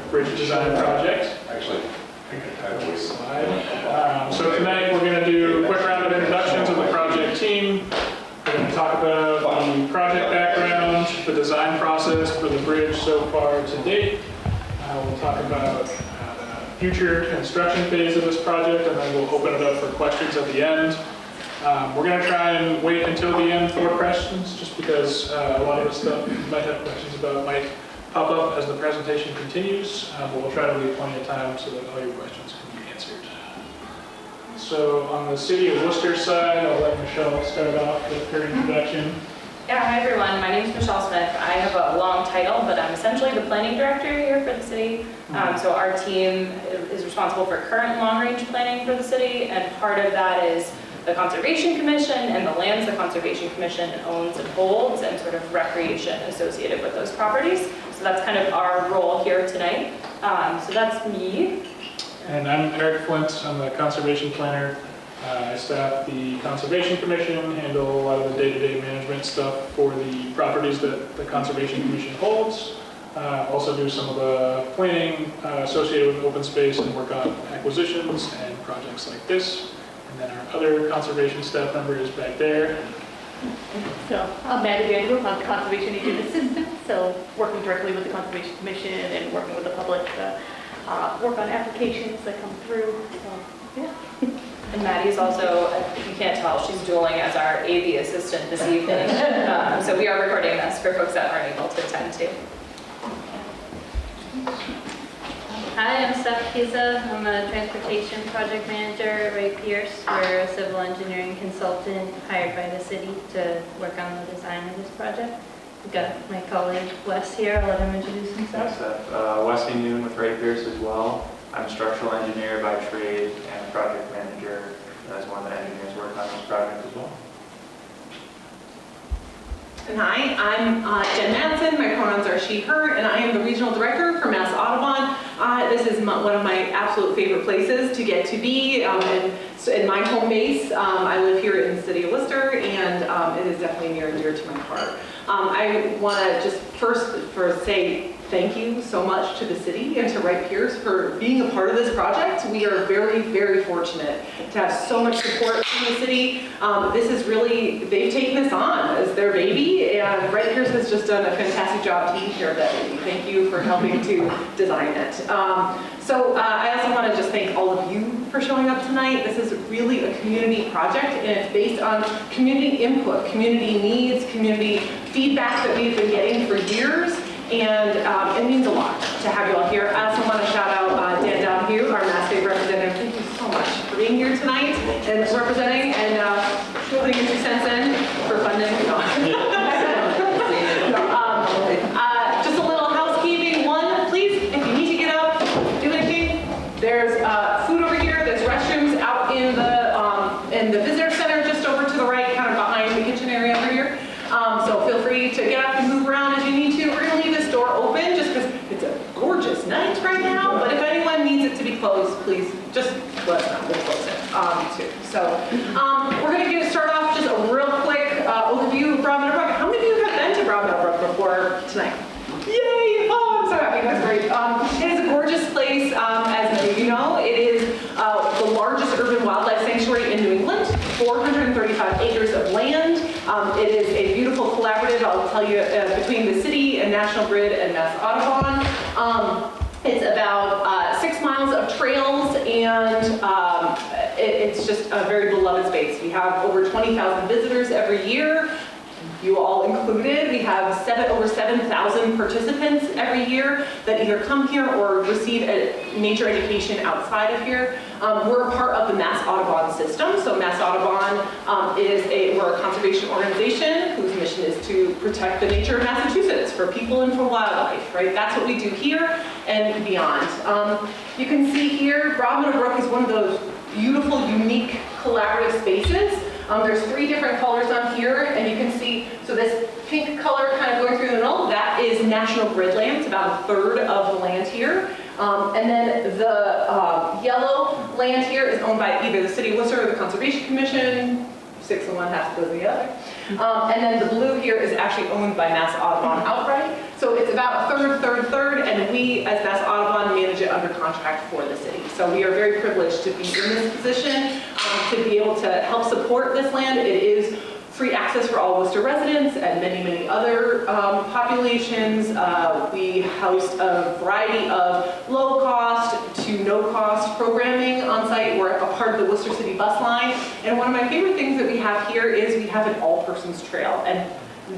bridge design project. Actually, So tonight we're going to do a quick round of introductions of the project team. We're going to talk about the project background, the design process for the bridge so far to date. We'll talk about the future construction phase of this project, and then we'll open it up for questions at the end. We're going to try and wait until the end for questions, just because a lot of the stuff you might have questions about might pop up as the presentation continues, but we'll try to leave plenty of time so that all your questions can be answered. So on the City of Worcester side, I'll let Michelle start off with her introduction. Yeah, hi everyone. My name is Michelle Smith. I have a long title, but I'm essentially the planning director here for the city. So our team is responsible for current long-range planning for the city, and part of that is the Conservation Commission and the lands the Conservation Commission owns and holds, and sort of recreation associated with those properties. So that's kind of our role here tonight. So that's me. And I'm Eric Flint. I'm the conservation planner. I staff the Conservation Commission, handle a lot of the day-to-day management stuff for the properties that the Conservation Commission holds. Also do some of the planning associated with open space and work on acquisitions and projects like this. And then our other conservation staff member is back there. So I'm Meadow, I'm the Conservation Agent Assistant, so working directly with the Conservation Commission and working with the public to work on applications that come through. So, yeah. And Maddie's also, if you can't tell, she's dueling as our AV assistant this evening. So we are recording this for folks that aren't able to attend too. Hi, I'm Steph Kiza. I'm a transportation project manager at Ray Pierce. We're a civil engineering consultant hired by the city to work on the design of this project. We've got my colleague Wes here. I'll let him introduce himself. Wesley Noon with Ray Pierce as well. I'm a structural engineer by trade and a project manager as one of the engineers working on this project as well. And hi, I'm Jen Madsen. My pronouns are she, her, and I am the regional director for Mass Audubon. This is one of my absolute favorite places to get to be, in my home base. I live here in the city of Worcester, and it is definitely near and dear to my heart. I want to just first say thank you so much to the city and to Wright Pierce for being a part of this project. We are very, very fortunate to have so much support from the city. This is really, they've taken this on as their baby, and Wright Pierce has just done a fantastic job taking care of that baby. Thank you for helping to design it. I also want to just thank all of you for showing up tonight. This is really a community project, and it's based on community input, community needs, community feedback that we've been getting for years. And it means a lot to have you all here. I also want to shout out Dan Donahue, our Mass State representative. Thank you so much for being here tonight and representing and putting your 2 cents in for funding. Just a little housekeeping. One, please, if you need to get up, do anything. There's food over here. There's restrooms out in the visitor center, just over to the right, kind of behind the kitchen area over here. So feel free to get up and move around as you need to. We're going to leave this door open just because it's a gorgeous night right now. But if anyone needs it to be closed, please just let us know. We'll close it too. So we're going to start off just a real quick overview of Brook. How many of you have been to Brook before tonight? Yay! Oh, I'm so happy. That's great. It is a gorgeous place. As you know, it is the largest urban wildlife sanctuary in New England. 435 acres of land. It is a beautiful collaborative, I'll tell you, between the city and National Grid and Mass Audubon. It's about 6 miles of trails, and it's just a very beloved space. We have over 20,000 visitors every year. You all included. We have over 7,000 participants every year that either come here or receive a nature education outside of here. We're a part of the Mass Audubon system. So Mass Audubon we're a conservation organization whose mission is to protect the nature of Massachusetts for people and for wildlife, right? That's what we do here and beyond. You can see here, Brook is one of those beautiful, unique, collaborative spaces. There's 3 different colors on here, and you can see, so this pink color kind of going through the middle, that is National Grid land. It's about 1/3 of the land here. And then the yellow land here is owned by either the City of Worcester or the Conservation Commission, 6 of one, half dozen the other. And then the blue here is actually owned by Mass Audubon outright. So it's about a third, and we as Mass Audubon manage it under contract for the city. So we are very privileged to be in this position, to be able to help support this land. It is free access for all Worcester residents and many, many other populations. We host a variety of low cost to no cost programming on site. We're a part of the Worcester City bus line. And one of my favorite things that we have here is we have an all-persons trail. And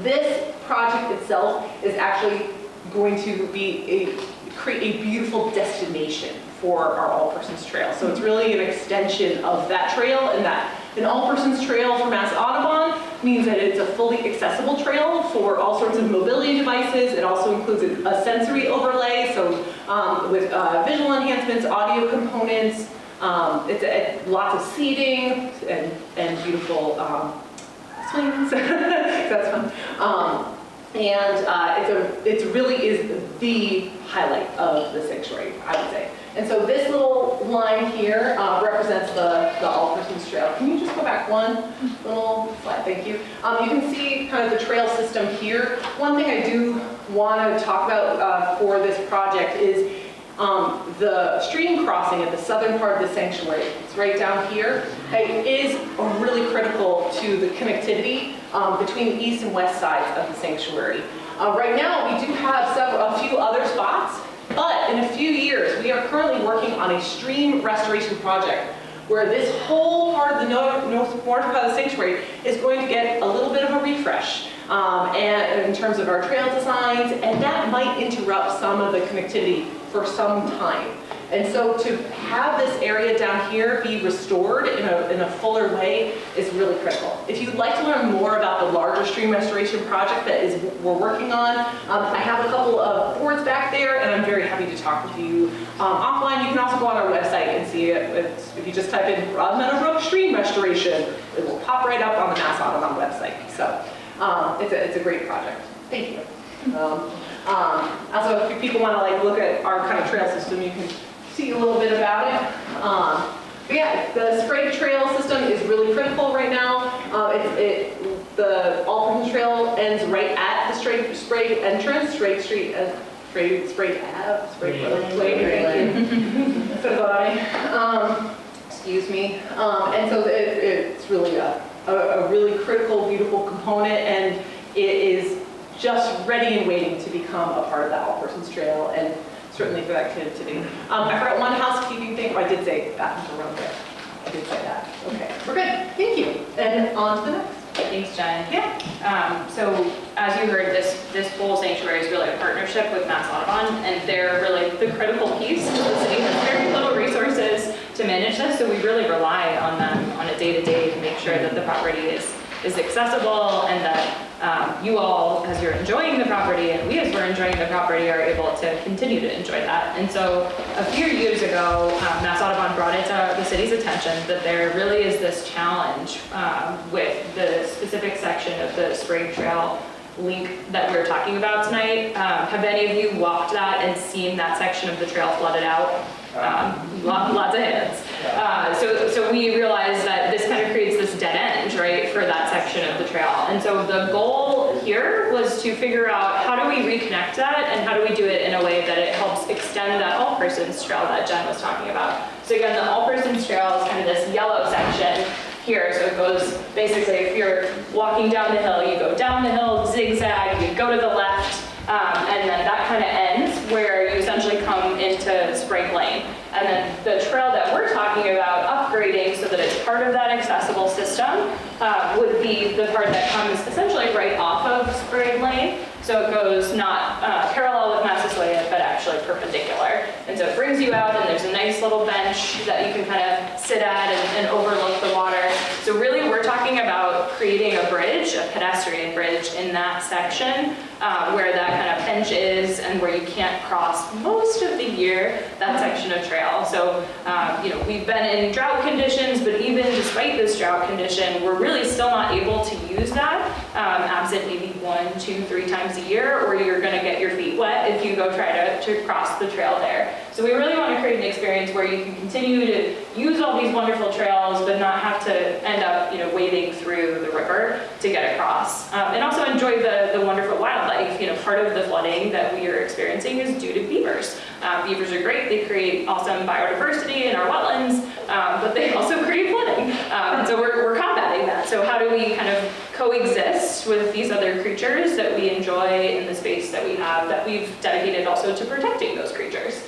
this project itself is actually going to be create a beautiful destination for our all-persons trail. So it's really an extension of that trail, and that an all-persons trail for Mass Audubon means that it's a fully accessible trail for all sorts of mobility devices. It also includes a sensory overlay, so with visual enhancements, audio components, it's lots of seating and beautiful swings. That's fun. It really is the highlight of the sanctuary, I would say. And so this little line here represents the all-persons trail. Can you just go back one little slide? Thank you. You can see kind of the trail system here. One thing I do want to talk about for this project is the stream crossing at the southern part of the sanctuary. It's right down here. It is really critical to the connectivity between the east and west sides of the sanctuary. Right now, we do have a few other spots, but in a few years, we are currently working on a stream restoration project where this whole part of the north part of the sanctuary is going to get a little bit of a refresh and in terms of our trail designs, and that might interrupt some of the connectivity for some time. And so to have this area down here be restored in a fuller way is really critical. If you'd like to learn more about the larger stream restoration project that we're working on, I have a couple of boards back there, and I'm very happy to talk with you offline. You can also go on our website and see it. If you just type in Meadow Brook stream restoration, it will pop right up on the Mass Audubon website. So it's a great project. Thank you. Also, if people want to look at our kind of trail system, you can see a little bit about it. But yeah, the Sprague Trail system is really critical right now. The all-persons trail ends right at the Sprague entrance, Sprague Street, Sprague Ave, Sprague Lane. Excuse me. And so it's really a really critical, beautiful component, and it is just ready and waiting to become a part of that all-persons trail, and certainly for that connectivity. I forgot one housekeeping thing. Oh, I did say bathrooms are run quick. I did say that. Okay, we're good. Thank you. And on to the next. Thanks, Jen. Yeah. So as you heard, this whole sanctuary is really a partnership with Mass Audubon, and they're really the critical piece. The city has very little resources to manage this, so we really rely on them on a day-to-day to make sure that the property is accessible, and that you all, as you're enjoying the property, and we as we're enjoying the property, are able to continue to enjoy that. And so a few years ago, Mass Audubon brought it to the city's attention that there really is this challenge with the specific section of the Sprague Trail link that we're talking about tonight. Have any of you walked that and seen that section of the trail flooded out? Lots of hands. So we realized that this kind of creates this dead end, right, for that section of the trail. And so the goal here was to figure out how do we reconnect that, and how do we do it in a way that it helps extend that all-persons trail that Jen was talking about. So again, the all-persons trail is kind of this yellow section here. So it goes, basically, if you're walking down the hill, you go down the hill, zigzag, you go to the left, and then that kind of ends where you essentially come into Sprague Lane. And then the trail that we're talking about upgrading so that it's part of that accessible system would be the part that comes essentially right off of Sprague Lane. So it goes not parallel with Massasoit, but actually perpendicular. And so it brings you out, and there's a nice little bench that you can kind of sit at and overlook the water. So really we're talking about creating a bridge, a pedestrian bridge in that section where that kind of bench is, and where you can't cross most of the year that section of trail. So we've been in drought conditions, but even despite this drought condition, we're really still not able to use that absent maybe 1, 2, 3 times a year, or you're gonna get your feet wet if you go try to cross the trail there. So we really want to create an experience where you can continue to use all these wonderful trails, but not have to end up, wading through the river to get across. And also enjoy the wonderful wildlife. Part of the flooding that we are experiencing is due to beavers. Beavers are great. They create awesome biodiversity in our wetlands, but they also create flooding. And so we're combating that. So how do we kind of coexist with these other creatures that we enjoy in the space that we have, that we've dedicated also to protecting those creatures?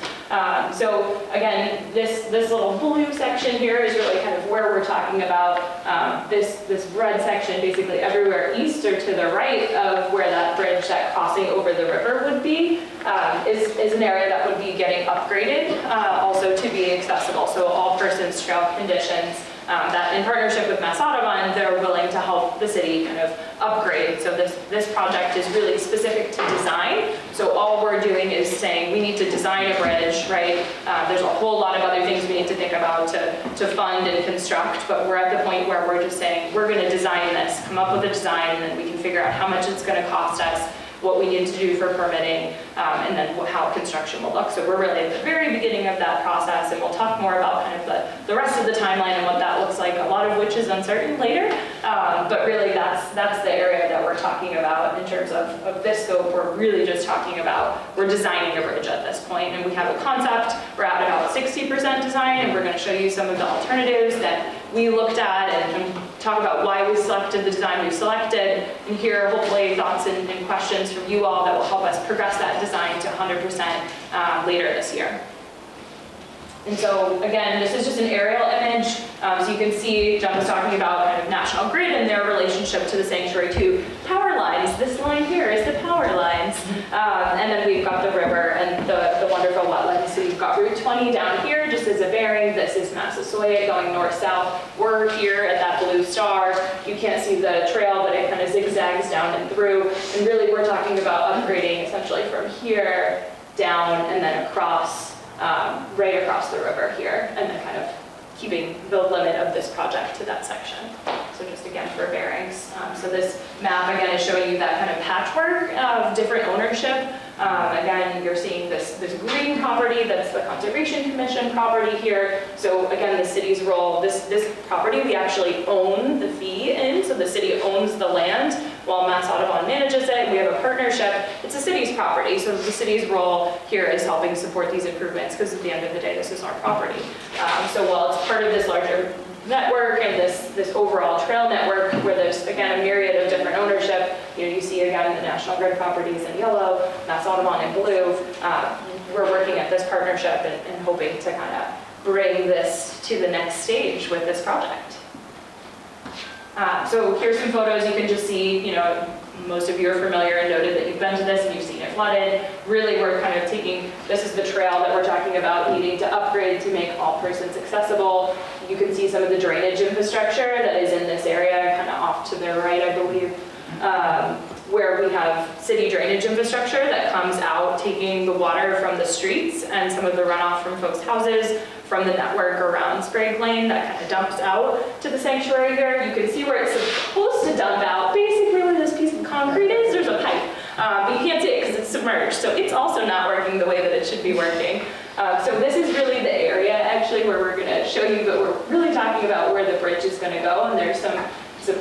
So again, this little blue section here is really kind of where we're talking about this red section, basically everywhere east or to the right of where that bridge, that crossing over the river would be, is an area that would be getting upgraded, also to be accessible. So all persons trail conditions, that in partnership with Mass Audubon, they're willing to help the city kind of upgrade. So this project is really specific to design. So all we're doing is saying we need to design a bridge, right? There's a whole lot of other things we need to think about to fund and construct, but we're at the point where we're just saying we're going to design this, come up with a design, and then we can figure out how much it's going to cost us, what we need to do for permitting, and then how construction will look. So we're really at the very beginning of that process, and we'll talk more about kind of the rest of the timeline and what that looks like, a lot of which is uncertain later. But really that's the area that we're talking about in terms of this scope. We're really just talking about, we're designing a bridge at this point, and we have a concept. We're at about 60% design, and we're going to show you some of the alternatives that we looked at and talk about why we selected the design we selected, and hear hopefully thoughts and questions from you all that will help us progress that design to 100% later this year. And so again, this is just an aerial image. So you can see John was talking about kind of National Grid and their relationship to the sanctuary too. Power lines, this line here is the power lines. And then we've got the river and the wonderful wetlands. So you've got Route 20 down here, just as a bearing. This is Massasoit going north-south. We're here at that blue star. You can't see the trail, but it kind of zigzags down and through. And really we're talking about upgrading essentially from here down and then across, right across the river here, and then kind of keeping the limit of this project to that section. So just again for bearings. So this map again is showing you that kind of patchwork of different ownership. Again, you're seeing this green property, that's the Conservation Commission property here. So again, the city's role, this property we actually own the fee in, so the city owns the land while Mass Audubon manages it. We have a partnership. It's the city's property, so the city's role here is helping support these improvements, because at the end of the day, this is our property. So while it's part of this larger network and this overall trail network where there's again a myriad of different ownership, you see again the National Grid properties in yellow, Mass Audubon in blue. We're working at this partnership and hoping to kind of bring this to the next stage with this project. So here's some photos. You can just see, most of you are familiar and noted that you've been to this and you've seen it flooded. Really, we're kind of taking, this is the trail that we're talking about needing to upgrade to make all persons accessible. You can see some of the drainage infrastructure that is in this area, kind of off to the right, I believe, where we have city drainage infrastructure that comes out, taking the water from the streets and some of the runoff from folks' houses, from the network around Sprague Lane that kind of dumps out to the sanctuary here. You can see where it's supposed to dump out. Basically where this piece of concrete is, there's a pipe. But you can't see it because it's submerged. So it's also not working the way that it should be working. So this is really the area actually where we're gonna show you, but we're really talking about where the bridge is gonna go, and there's some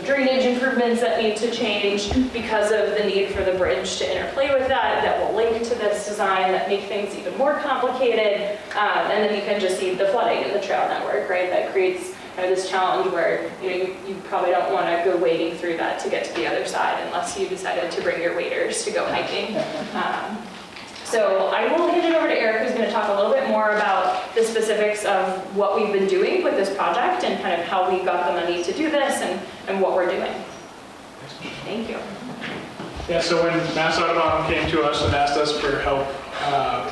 drainage improvements that need to change because of the need for the bridge to interplay with that will link to this design, that make things even more complicated. And then you can just see the flooding in the trail network, right? That creates kind of this challenge where you probably don't want to go wading through that to get to the other side unless you decided to bring your waders to go hiking. So I will hand it over to Eric, who's going to talk a little bit more about the specifics of what we've been doing with this project and kind of how we got the money to do this and what we're doing. Thank you. Yeah, so when Mass Audubon came to us and asked us for help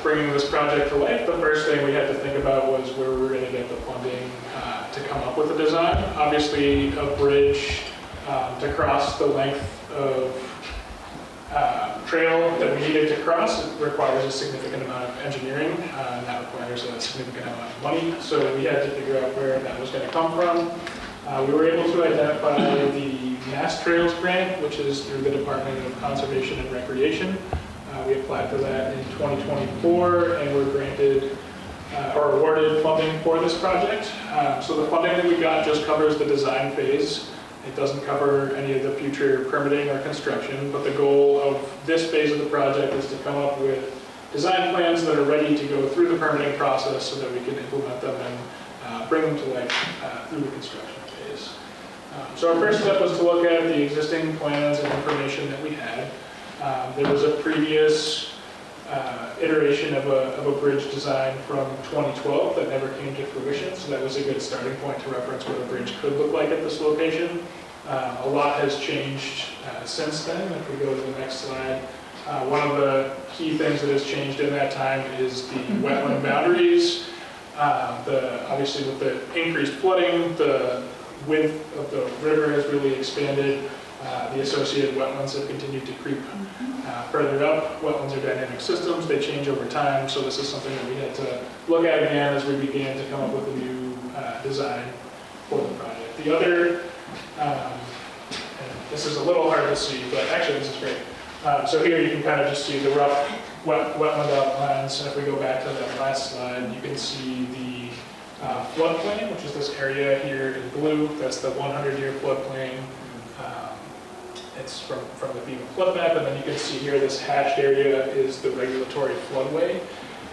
bringing this project to life, the first thing we had to think about was where we were going to get the funding to come up with a design. Obviously, a bridge to cross the length of trail that we needed to cross requires a significant amount of engineering, and that requires a significant amount of money. So we had to figure out where that was going to come from. We were able to identify the Mass Trails Grant, which is through the Department of Conservation and Recreation. We applied for that in 2024 and were granted or awarded funding for this project. So the funding that we got just covers the design phase. It doesn't cover any of the future permitting or construction, but the goal of this phase of the project is to come up with design plans that are ready to go through the permitting process so that we can implement them and bring them to life through the construction phase. So our first step was to look at the existing plans and information that we had. There was a previous iteration of a bridge design from 2012 that never came to fruition, so that was a good starting point to reference what a bridge could look like at this location. A lot has changed since then. If we go to the next slide, one of the key things that has changed in that time is the wetland boundaries. Obviously with the increased flooding, the width of the river has really expanded. The associated wetlands have continued to creep further up. Wetlands are dynamic systems, they change over time, so this is something that we had to look at again as we began to come up with a new design for the project. The other, and this is a little hard to see, but actually this is great. So here you can kind of just see the rough wetland outlines, and if we go back to that last slide, you can see the floodplain, which is this area here in blue. That's the 100-year floodplain. It's from the FEMA flood map, and then you can see here this hashed area is the regulatory floodway.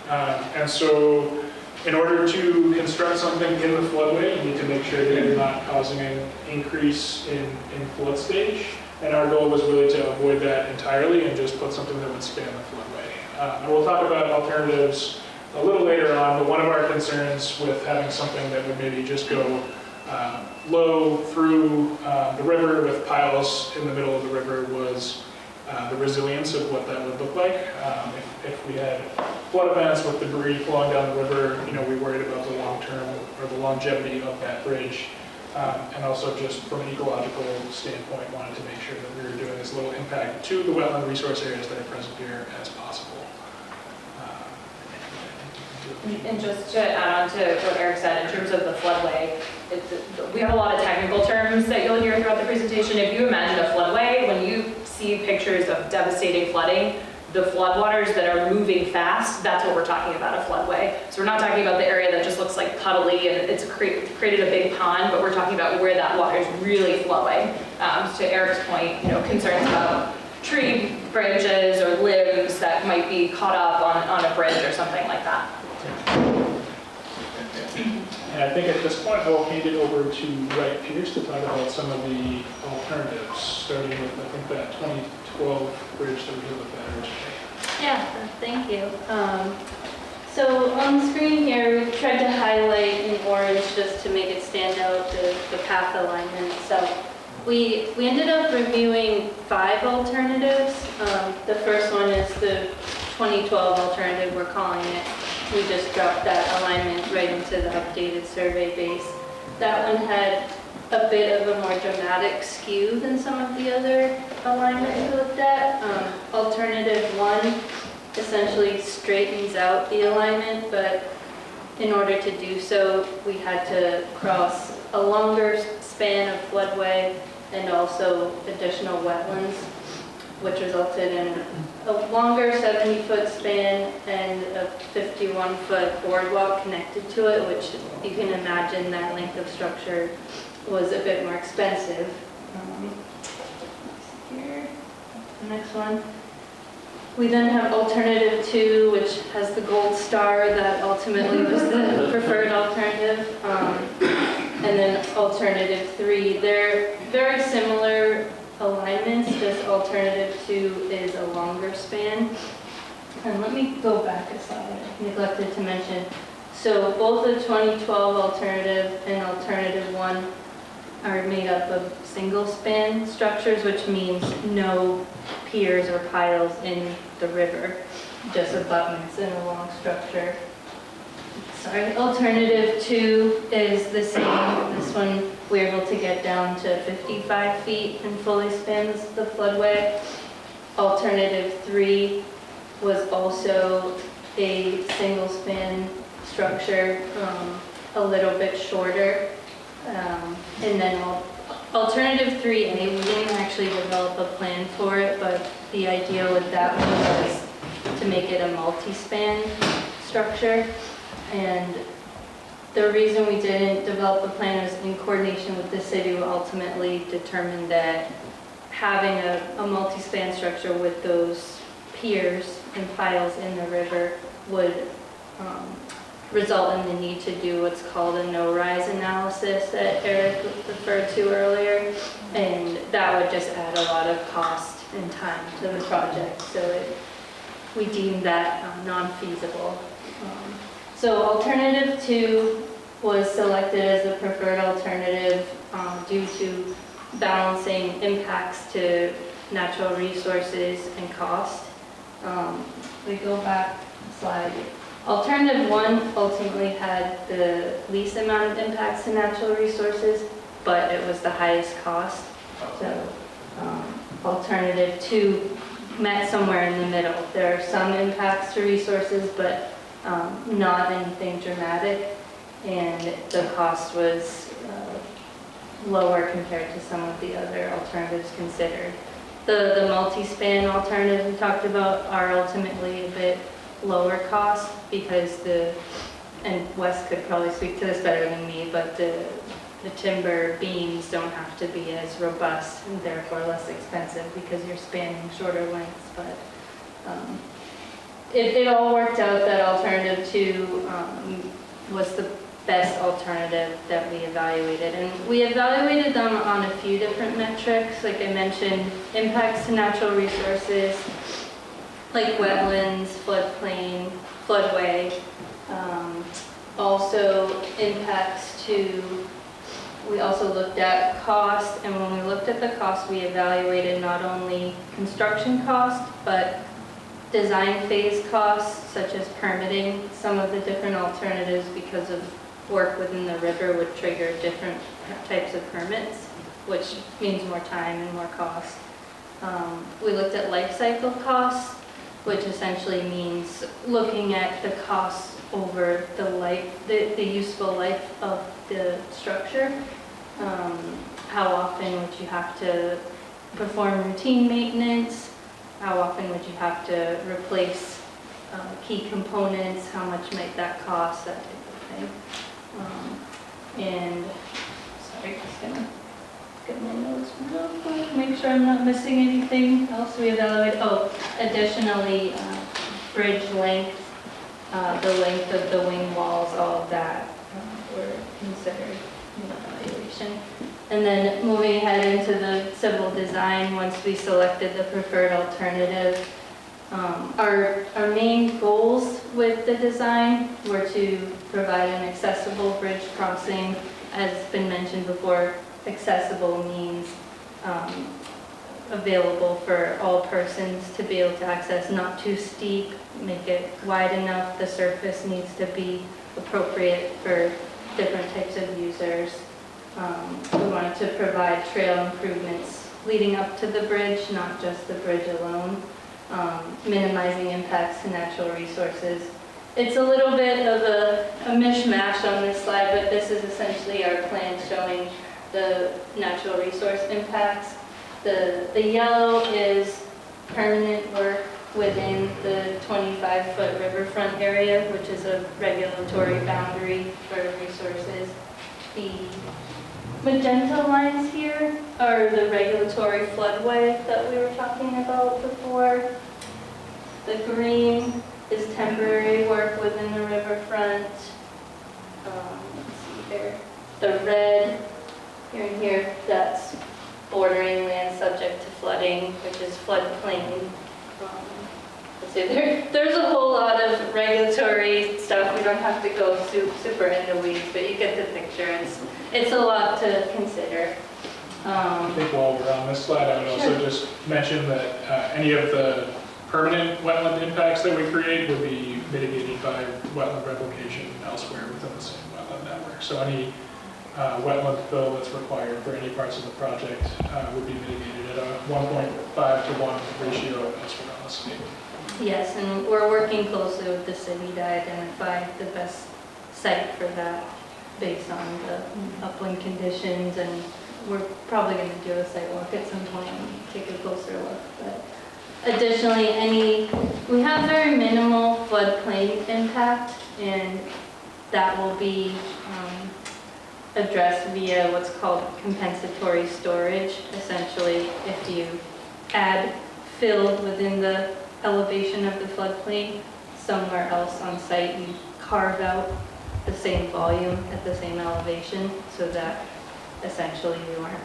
And so in order to construct something in the floodway, you need to make sure that you're not causing an increase in flood stage. And our goal was really to avoid that entirely and just put something that would span the floodway. And we'll talk about alternatives a little later on, but one of our concerns with having something that would maybe just go low through the river with piles in the middle of the river was the resilience of what that would look like. If we had flood events with debris flowing down the river, we worried about the long-term or the longevity of that bridge. And also just from an ecological standpoint, wanted to make sure that we were doing as little impact to the wetland resource areas that are present here as possible. And just to add on to what Eric said, in terms of the floodway, we have a lot of technical terms that you'll hear throughout the presentation. If you imagine a floodway, when you see pictures of devastating flooding, the floodwaters that are moving fast, that's what we're talking about, a floodway. So we're not talking about the area that just looks like puddly and it's created a big pond, but we're talking about where that water is really flowing. To Eric's point, concerns about tree branches or limbs that might be caught up on a bridge or something like that. And I think at this point, I will hand it over to Wright Pierce to talk about some of the alternatives, starting with, I think, that 2012 bridge that we looked at originally. Yeah, thank you. So on the screen here, we tried to highlight in orange just to make it stand out the path alignment. So we ended up reviewing 5 alternatives. The first one is the 2012 alternative, we're calling it. We just dropped that alignment right into the updated survey base. That one had a bit of a more dramatic skew than some of the other alignments we looked at. Alternative 1 essentially straightens out the alignment, but in order to do so, we had to cross a longer span of floodway and also additional wetlands, which resulted in a longer 70-foot span and a 51-foot boardwalk connected to it, which you can imagine that length of structure was a bit more expensive. Here, the next one. We then have alternative 2, which has the gold star that ultimately was the preferred alternative. And then alternative 3, they're very similar alignments, just alternative 2 is a longer span. And let me go back a slide, I neglected to mention. So both the 2012 alternative and alternative 1 are made up of single span structures, which means no piers or piles in the river, just abutments in a long structure. Sorry, alternative 2 is the same. This one we're able to get down to 55 feet and fully spans the floodway. Alternative 3 was also a single span structure, a little bit shorter. And then Alternative 3A, we didn't actually develop a plan for it, but the idea with that one was to make it a multi-span structure. And the reason we didn't develop a plan is in coordination with the city, we ultimately determined that having a multi-span structure with those piers and piles in the river would result in the need to do what's called a no-rise analysis that Eric referred to earlier, and that would just add a lot of cost and time to the project, so we deemed that non-feasible. So alternative 2 was selected as the preferred alternative due to balancing impacts to natural resources and cost. We go back a slide. Alternative 1 ultimately had the least amount of impacts to natural resources, but it was the highest cost. So alternative 2 met somewhere in the middle. There are some impacts to resources, but not anything dramatic, and the cost was lower compared to some of the other alternatives considered. The multi-span alternatives we talked about are ultimately a bit lower cost because and Wes could probably speak to this better than me, but the timber beams don't have to be as robust and therefore less expensive because you're spanning shorter lengths. But it all worked out that alternative 2 was the best alternative that we evaluated. And we evaluated them on a few different metrics, like I mentioned, impacts to natural resources, like wetlands, floodplain, floodway, also impacts to, we also looked at cost, and when we looked at the cost, we evaluated not only construction cost, but design phase costs, such as permitting. Some of the different alternatives, because of work within the river, would trigger different types of permits, which means more time and more cost. We looked at life cycle costs, which essentially means looking at the costs over the useful life of the structure. How often would you have to perform routine maintenance? How often would you have to replace key components? How much might that cost? That type of thing. And sorry, just gonna get my notes real quick, make sure I'm not missing anything else we evaluate. Oh, additionally, bridge length, the length of the wing walls, all of that were considered in the evaluation. And then moving ahead into the civil design, once we selected the preferred alternative, our main goals with the design were to provide an accessible bridge crossing. As been mentioned before, accessible means available for all persons to be able to access, not too steep, make it wide enough. The surface needs to be appropriate for different types of users. We wanted to provide trail improvements leading up to the bridge, not just the bridge alone. Minimizing impacts to natural resources. It's a little bit of a mishmash on this slide, but this is essentially our plan showing the natural resource impacts. The yellow is permanent work within the 25-foot riverfront area, which is a regulatory boundary for resources. The magenta lines here are the regulatory floodway that we were talking about before. The green is temporary work within the riverfront. Let's see here. The red here and here, that's bordering land subject to flooding, which is floodplain. Let's see, there's a whole lot of regulatory stuff. We don't have to go super into weeds, but you get the picture. It's a lot to consider. I think while we're on this slide, I would also just mention that any of the permanent wetland impacts that we create would be mitigated by wetland replication elsewhere within the same wetland network. So any wetland fill that's required for any parts of the project would be mitigated at a 1.5 to 1 ratio elsewhere on the state. Yes, and we're working closely with the city to identify the best site for that based on the upland conditions and we're probably going to do a site walk at some point and take a closer look. But additionally, we have very minimal floodplain impact, and that will be addressed via what's called compensatory storage. Essentially, if you add fill within the elevation of the floodplain, somewhere else on site, you carve out the same volume at the same elevation so that essentially you aren't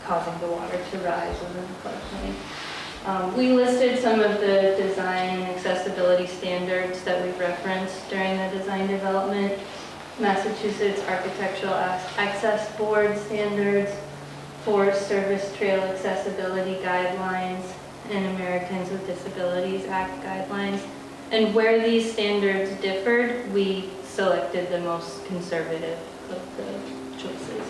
causing the water to rise within the floodplain. We listed some of the design and accessibility standards that we've referenced during the design development. Massachusetts Architectural Access Board standards, Forest Service Trail Accessibility Guidelines, and Americans with Disabilities Act guidelines. And where these standards differed, we selected the most conservative of the choices.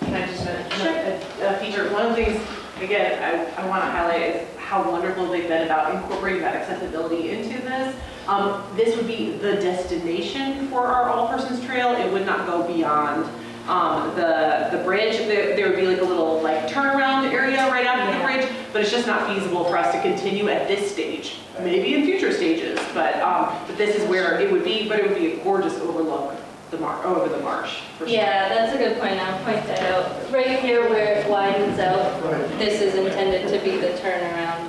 Can I just mention a feature? One of the things, again, I want to highlight is how wonderful they've been about incorporating that accessibility into this. This would be the destination for our all-persons trail. It would not go beyond the bridge. There would be like a little turnaround area right after the bridge, but it's just not feasible for us to continue at this stage. Maybe in future stages, but this is where it would be. But it would be a gorgeous overlook over the marsh. For sure. Yeah, that's a good point. I'll point that out. Right here where it widens out, this is intended to be the turnaround.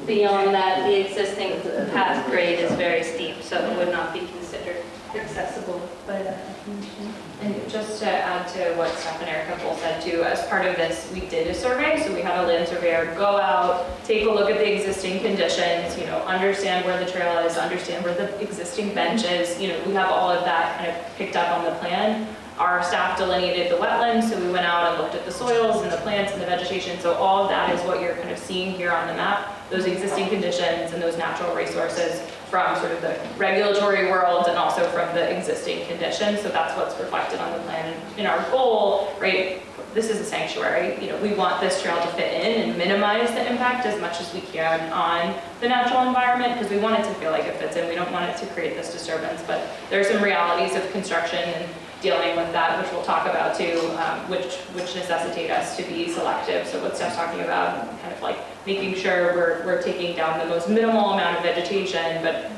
Beyond that, the existing path grade is very steep, so it would not be considered accessible by that definition. And just to add to what Steph and Erica both said too, as part of this, we did a survey. So we had a land surveyor go out, take a look at the existing conditions, understand where the trail is, understand where the existing bench is. We have all of that kind of picked up on the plan. Our staff delineated the wetlands, so we went out and looked at the soils and the plants and the vegetation. So all of that is what you're kind of seeing here on the map, those existing conditions and those natural resources from sort of the regulatory world and also from the existing conditions. So that's what's reflected on the plan. And in our goal, right, this is a sanctuary. We want this trail to fit in and minimize the impact as much as we can on the natural environment because we want it to feel like it fits in. We don't want it to create this disturbance, but there are some realities of construction and dealing with that, which we'll talk about too, which necessitate us to be selective. So what Steph's talking about, kind of like making sure we're taking down the most minimal amount of vegetation, but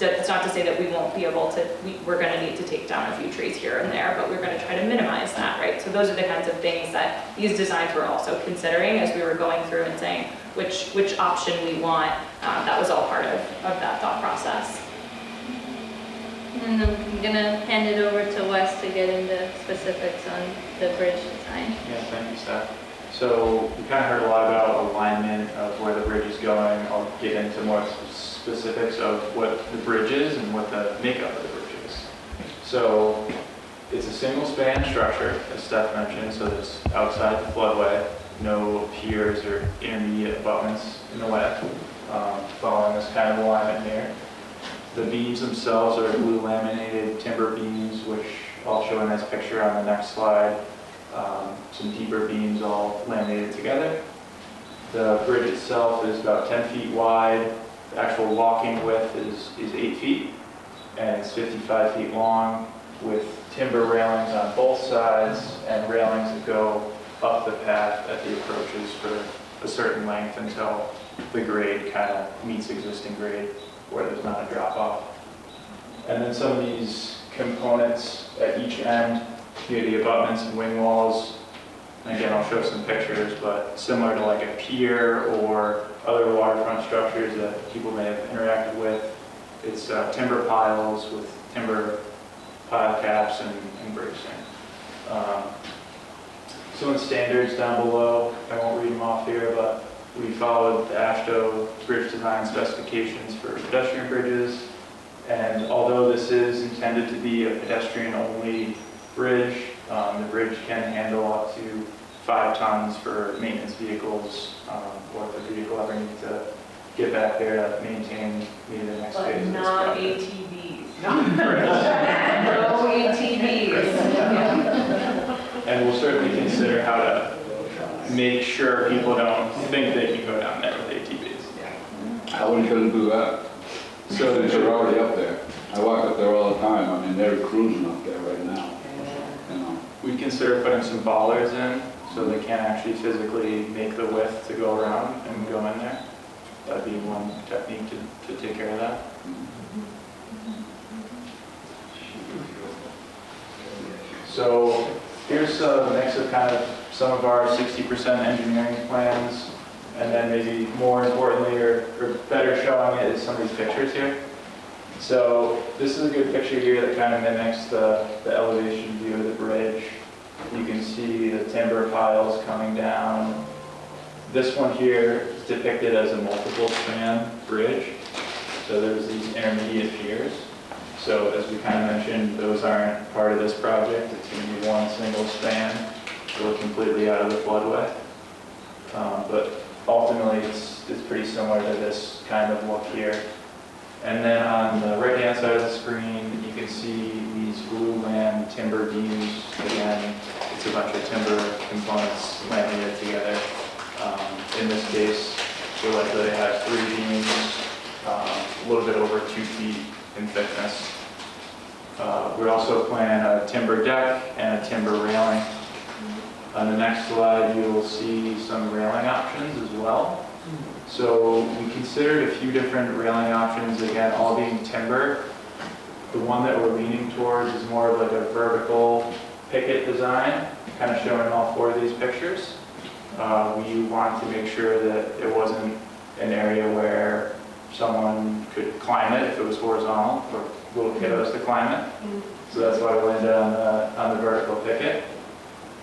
it's not to say that we won't be able to, we're gonna need to take down a few trees here and there, but we're gonna try to minimize that, right? So those are the kinds of things that these designs were also considering as we were going through and saying which option we want. That was all part of that thought process. And I'm gonna hand it over to Wes to get into specifics on the bridge design. Yeah, thank you, Steph. So we kind of heard a lot about alignment of where the bridge is going. I'll get into more specifics of what the bridge is and what the makeup of the bridge is. So it's a single span structure, as Steph mentioned, so it's outside the floodway, no piers or intermediate abutments in the way, following this kind of alignment here. The beams themselves are blue laminated timber beams, which I'll show a nice picture on the next slide. Some deeper beams all laminated together. The bridge itself is about 10 feet wide. The actual walking width is 8 feet, and it's 55 feet long with timber railings on both sides and railings that go up the path at the approaches for a certain length until the grade kind of meets existing grade, where there's not a drop off. And then some of these components at each end, here the abutments and wing walls, and again I'll show some pictures, but similar to like a pier or other waterfront structures that people may have interacted with, it's timber piles with timber pile caps and bracing. Some of the standards down below, I won't read them off here, but we followed the AASHTO bridge design specifications for pedestrian bridges, and although this is intended to be a pedestrian-only bridge, the bridge can handle up to 5 tons for maintenance vehicles, or if the vehicle ever needs to get back there to maintain maybe the next phase of this Not project. ATVs. No ATVs. And we'll certainly consider how to make sure people don't think they can go down there with ATVs. How are we gonna do that? So Since they're already up there. I walk up there all the time. I mean, they're cruising up there right now. You know, we consider putting some bollards in so they can't actually physically make the width to go around and go in there. That'd be one technique to take care of that. So here's a mix of kind of some of our 60% engineering plans, and then maybe more importantly or better showing it is some of these pictures here. So this is a good picture here that kind of mimics the elevation view of the bridge. You can see the timber piles coming down. This one here is depicted as a multiple span bridge. So there's these intermediate piers. So as we kind of mentioned, those aren't part of this project. It's going to be one single span, so we're completely out of the floodway. But ultimately, it's pretty similar to this kind of look here. And then on the right-hand side of the screen, you can see these glulam timber beams. Again, it's a bunch of timber components laminated together. In this case, we likely have 3 beams, a little bit over 2 feet in thickness. We also plan a timber deck and a timber railing. On the next slide, you will see some railing options as well. So we considered a few different railing options, again, all being timber. The one that we're leaning towards is more of like a vertical picket design, kind of showing all 4 of these pictures. We wanted to make sure that it wasn't an area where someone could climb it if it was horizontal, for little kiddos to climb it. So that's why we landed on the vertical picket.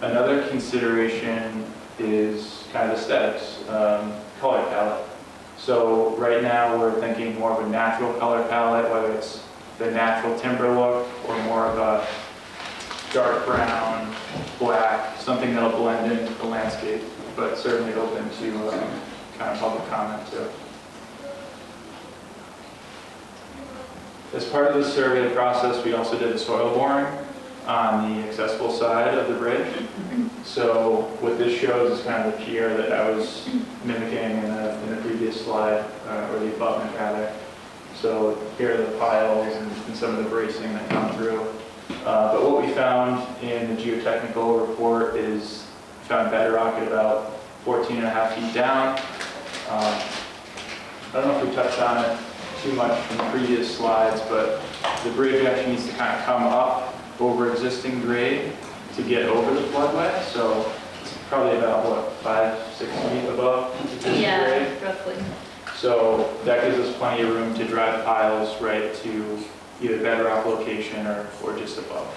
Another consideration is kind of aesthetics, color palette. So right now we're thinking more of a natural color palette, whether it's the natural timber look or more of a dark brown, black, something that'll blend into the landscape, but certainly open to kind of public comment too. As part of the survey process, we also did soil boring on the accessible side of the bridge. So what this shows is kind of the pier that I was mimicking in the previous slide, or the abutment rather. So here are the piles and some of the bracing that come through. But what we found in the geotechnical report is we found bedrock at about 14.5 feet down. I don't know if we touched on it too much from the previous slides, but the bridge actually needs to kind of come up over existing grade to get over the floodway. So it's probably about, what, 5-6 feet above existing grade? Roughly. So that gives us plenty of room to drive piles right to either bedrock location or just above.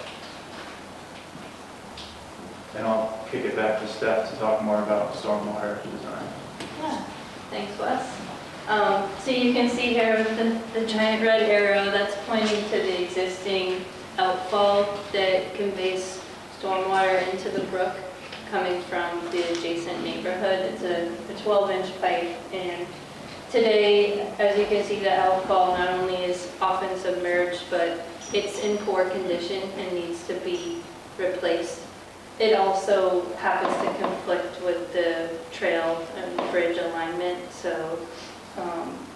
And I'll kick it back to Steph to talk more about stormwater design. Yeah, thanks, Wes. So you can see here with the giant red arrow that's pointing to the existing outfall that conveys stormwater into the brook coming from the adjacent neighborhood. It's a 12-inch pipe, and today, as you can see, the outfall not only is often submerged, but it's in poor condition and needs to be replaced. It also happens to conflict with the trail and bridge alignment, so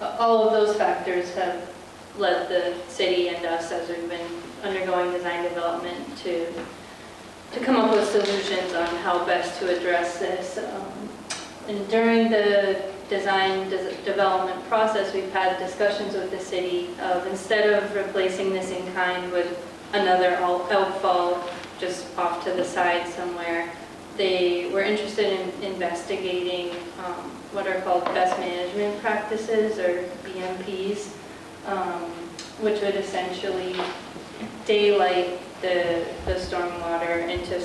all of those factors have led the city and us, as we've been undergoing design development, to come up with solutions on how best to address this. And during the development process, we've had discussions with the city of, instead of replacing this in kind with another outfall just off to the side somewhere, they were interested in investigating what are called best management practices, or BMPs, which would essentially daylight the stormwater into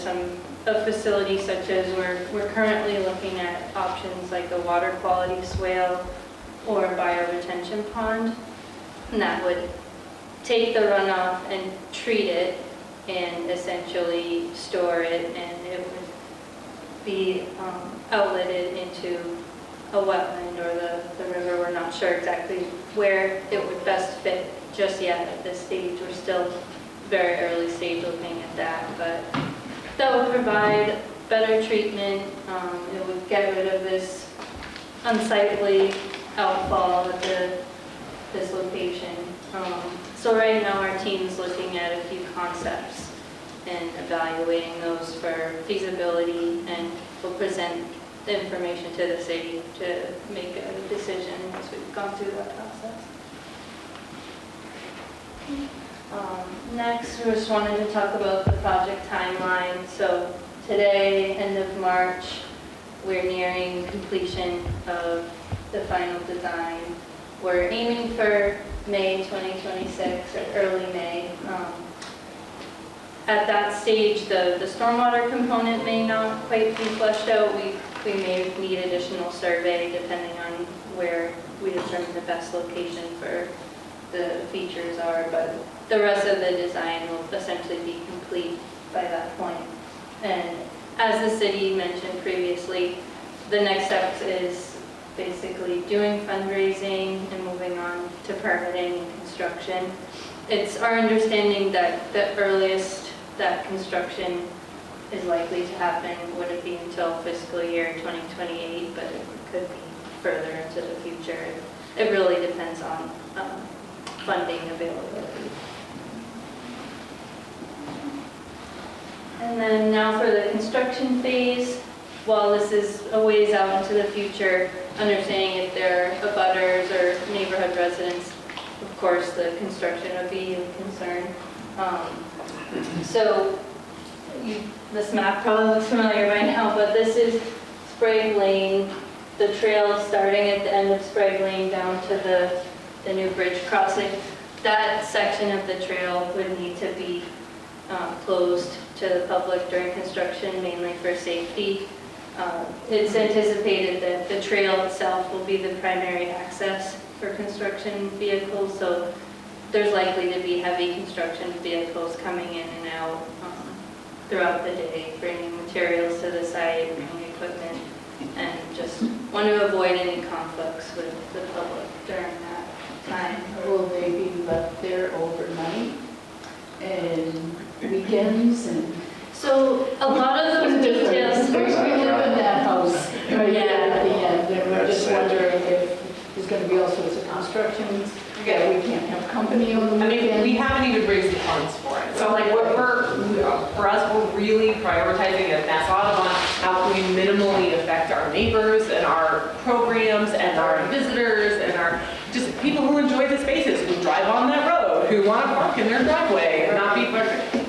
a facility such as we're currently looking at options like a water quality swale or a bioretention pond, and that would take the runoff and treat it and essentially store it, and it would be outletted into a wetland or the river. We're not sure exactly where it would best fit just yet at this stage. We're still very early stage looking at that, but that would provide better treatment. It would get rid of this unsightly outfall at this location. So right now our team's looking at a few concepts. and evaluating those for feasibility, and we'll present the information to the city to make a decision once we've gone through that process. Next, we just wanted to talk about the project timeline. So today, end of March, we're nearing completion of the final design. We're aiming for May 2026 or early May. At that stage, the stormwater component may not quite be fleshed out. We may need additional survey depending on where we determine the best location for the features are, but the rest of the design will essentially be complete by that point. And as the city mentioned previously, the next step is basically doing fundraising and moving on to permitting and construction. It's our understanding that the earliest that construction is likely to happen wouldn't be until fiscal year 2028, but it could be further into the future. It really depends on funding availability. And then now for the construction phase. While this is a ways out into the future, understanding if there are abutters or neighborhood residents, of course, the construction would be a concern. So this map probably looks familiar by now, but this is Sprague Lane, the trail starting at the end of Sprague Lane down to the new bridge crossing. That section of the trail would need to be closed to the public during construction, mainly for safety. It's anticipated that the trail itself will be the primary access for construction vehicles, so there's likely to be heavy construction vehicles coming in and out throughout the day, bringing materials to the site, bringing equipment, and just want to avoid any conflicts with the public during that time. Will they be left there overnight and weekends and? So a lot of those details. We live in that house right there at the end, and we're just wondering if there's going to be all sorts of constructions. Yeah, we can't have company on the I mean, weekend. we haven't even raised the funds for it. So like for us, we're really prioritizing a method on how can we minimally affect our neighbors and our programs and our visitors and our just people who enjoy the spaces, who drive on that road, who want to park in their driveway and not be,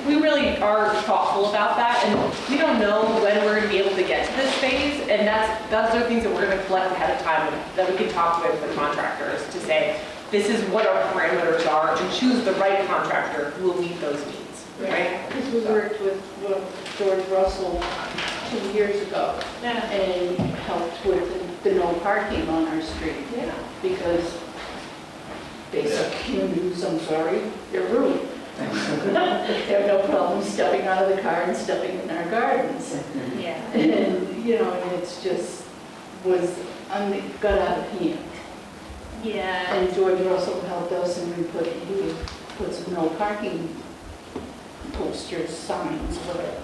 we really are thoughtful about that, and we don't know when we're going to be able to get to this phase, and those are things that we're going to collect ahead of time that we can talk with the contractors to say, this is what our parameters are, and choose the right contractor who will meet those needs, right? Because we worked with George Russell 2 years ago. Yeah. And helped with the no parking on our street. Yeah. Because basic Hindus, I'm sorry, they're rude. They have no problem stepping out of the car and stepping in our gardens. Yeah. And, you know, and it's just got out of hand. Yeah. And George Russell helped us, and he put some no parking posters, signs, whatever,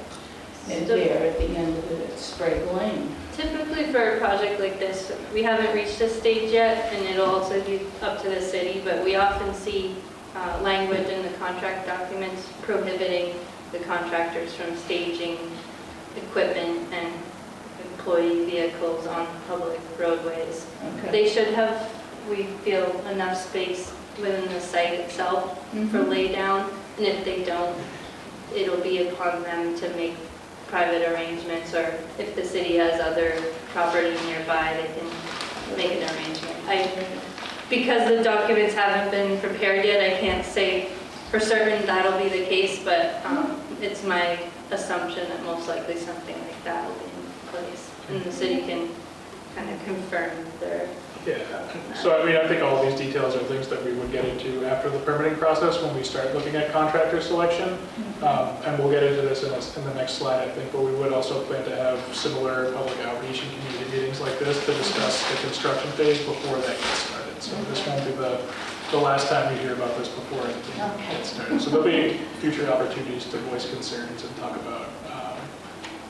and there at the end of it at Sprague Lane. Typically for a project like this, we haven't reached this stage yet, and it'll also be up to the city, but we often see language in the contract documents prohibiting the contractors from staging equipment and employee vehicles on public roadways. Okay. They should have, we feel, enough space within the site itself for laydown, and if they don't, it'll be upon them to make private arrangements, or if the city has other property nearby, they can make an arrangement. Because the documents haven't been prepared yet, I can't say for certain that'll be the case, but it's my assumption that most likely something like that will be in place, and the city can kind of confirm their. Yeah, so I mean, I think all these details are things that we would get into after the permitting process when we start looking at contractor selection. And we'll get into this in the next slide, I think, but we would also plan to have similar public outreach and community meetings like this to discuss the construction phase before that gets started. So this won't be the last time you hear about this before anything gets started. So there'll be future opportunities to voice concerns and talk about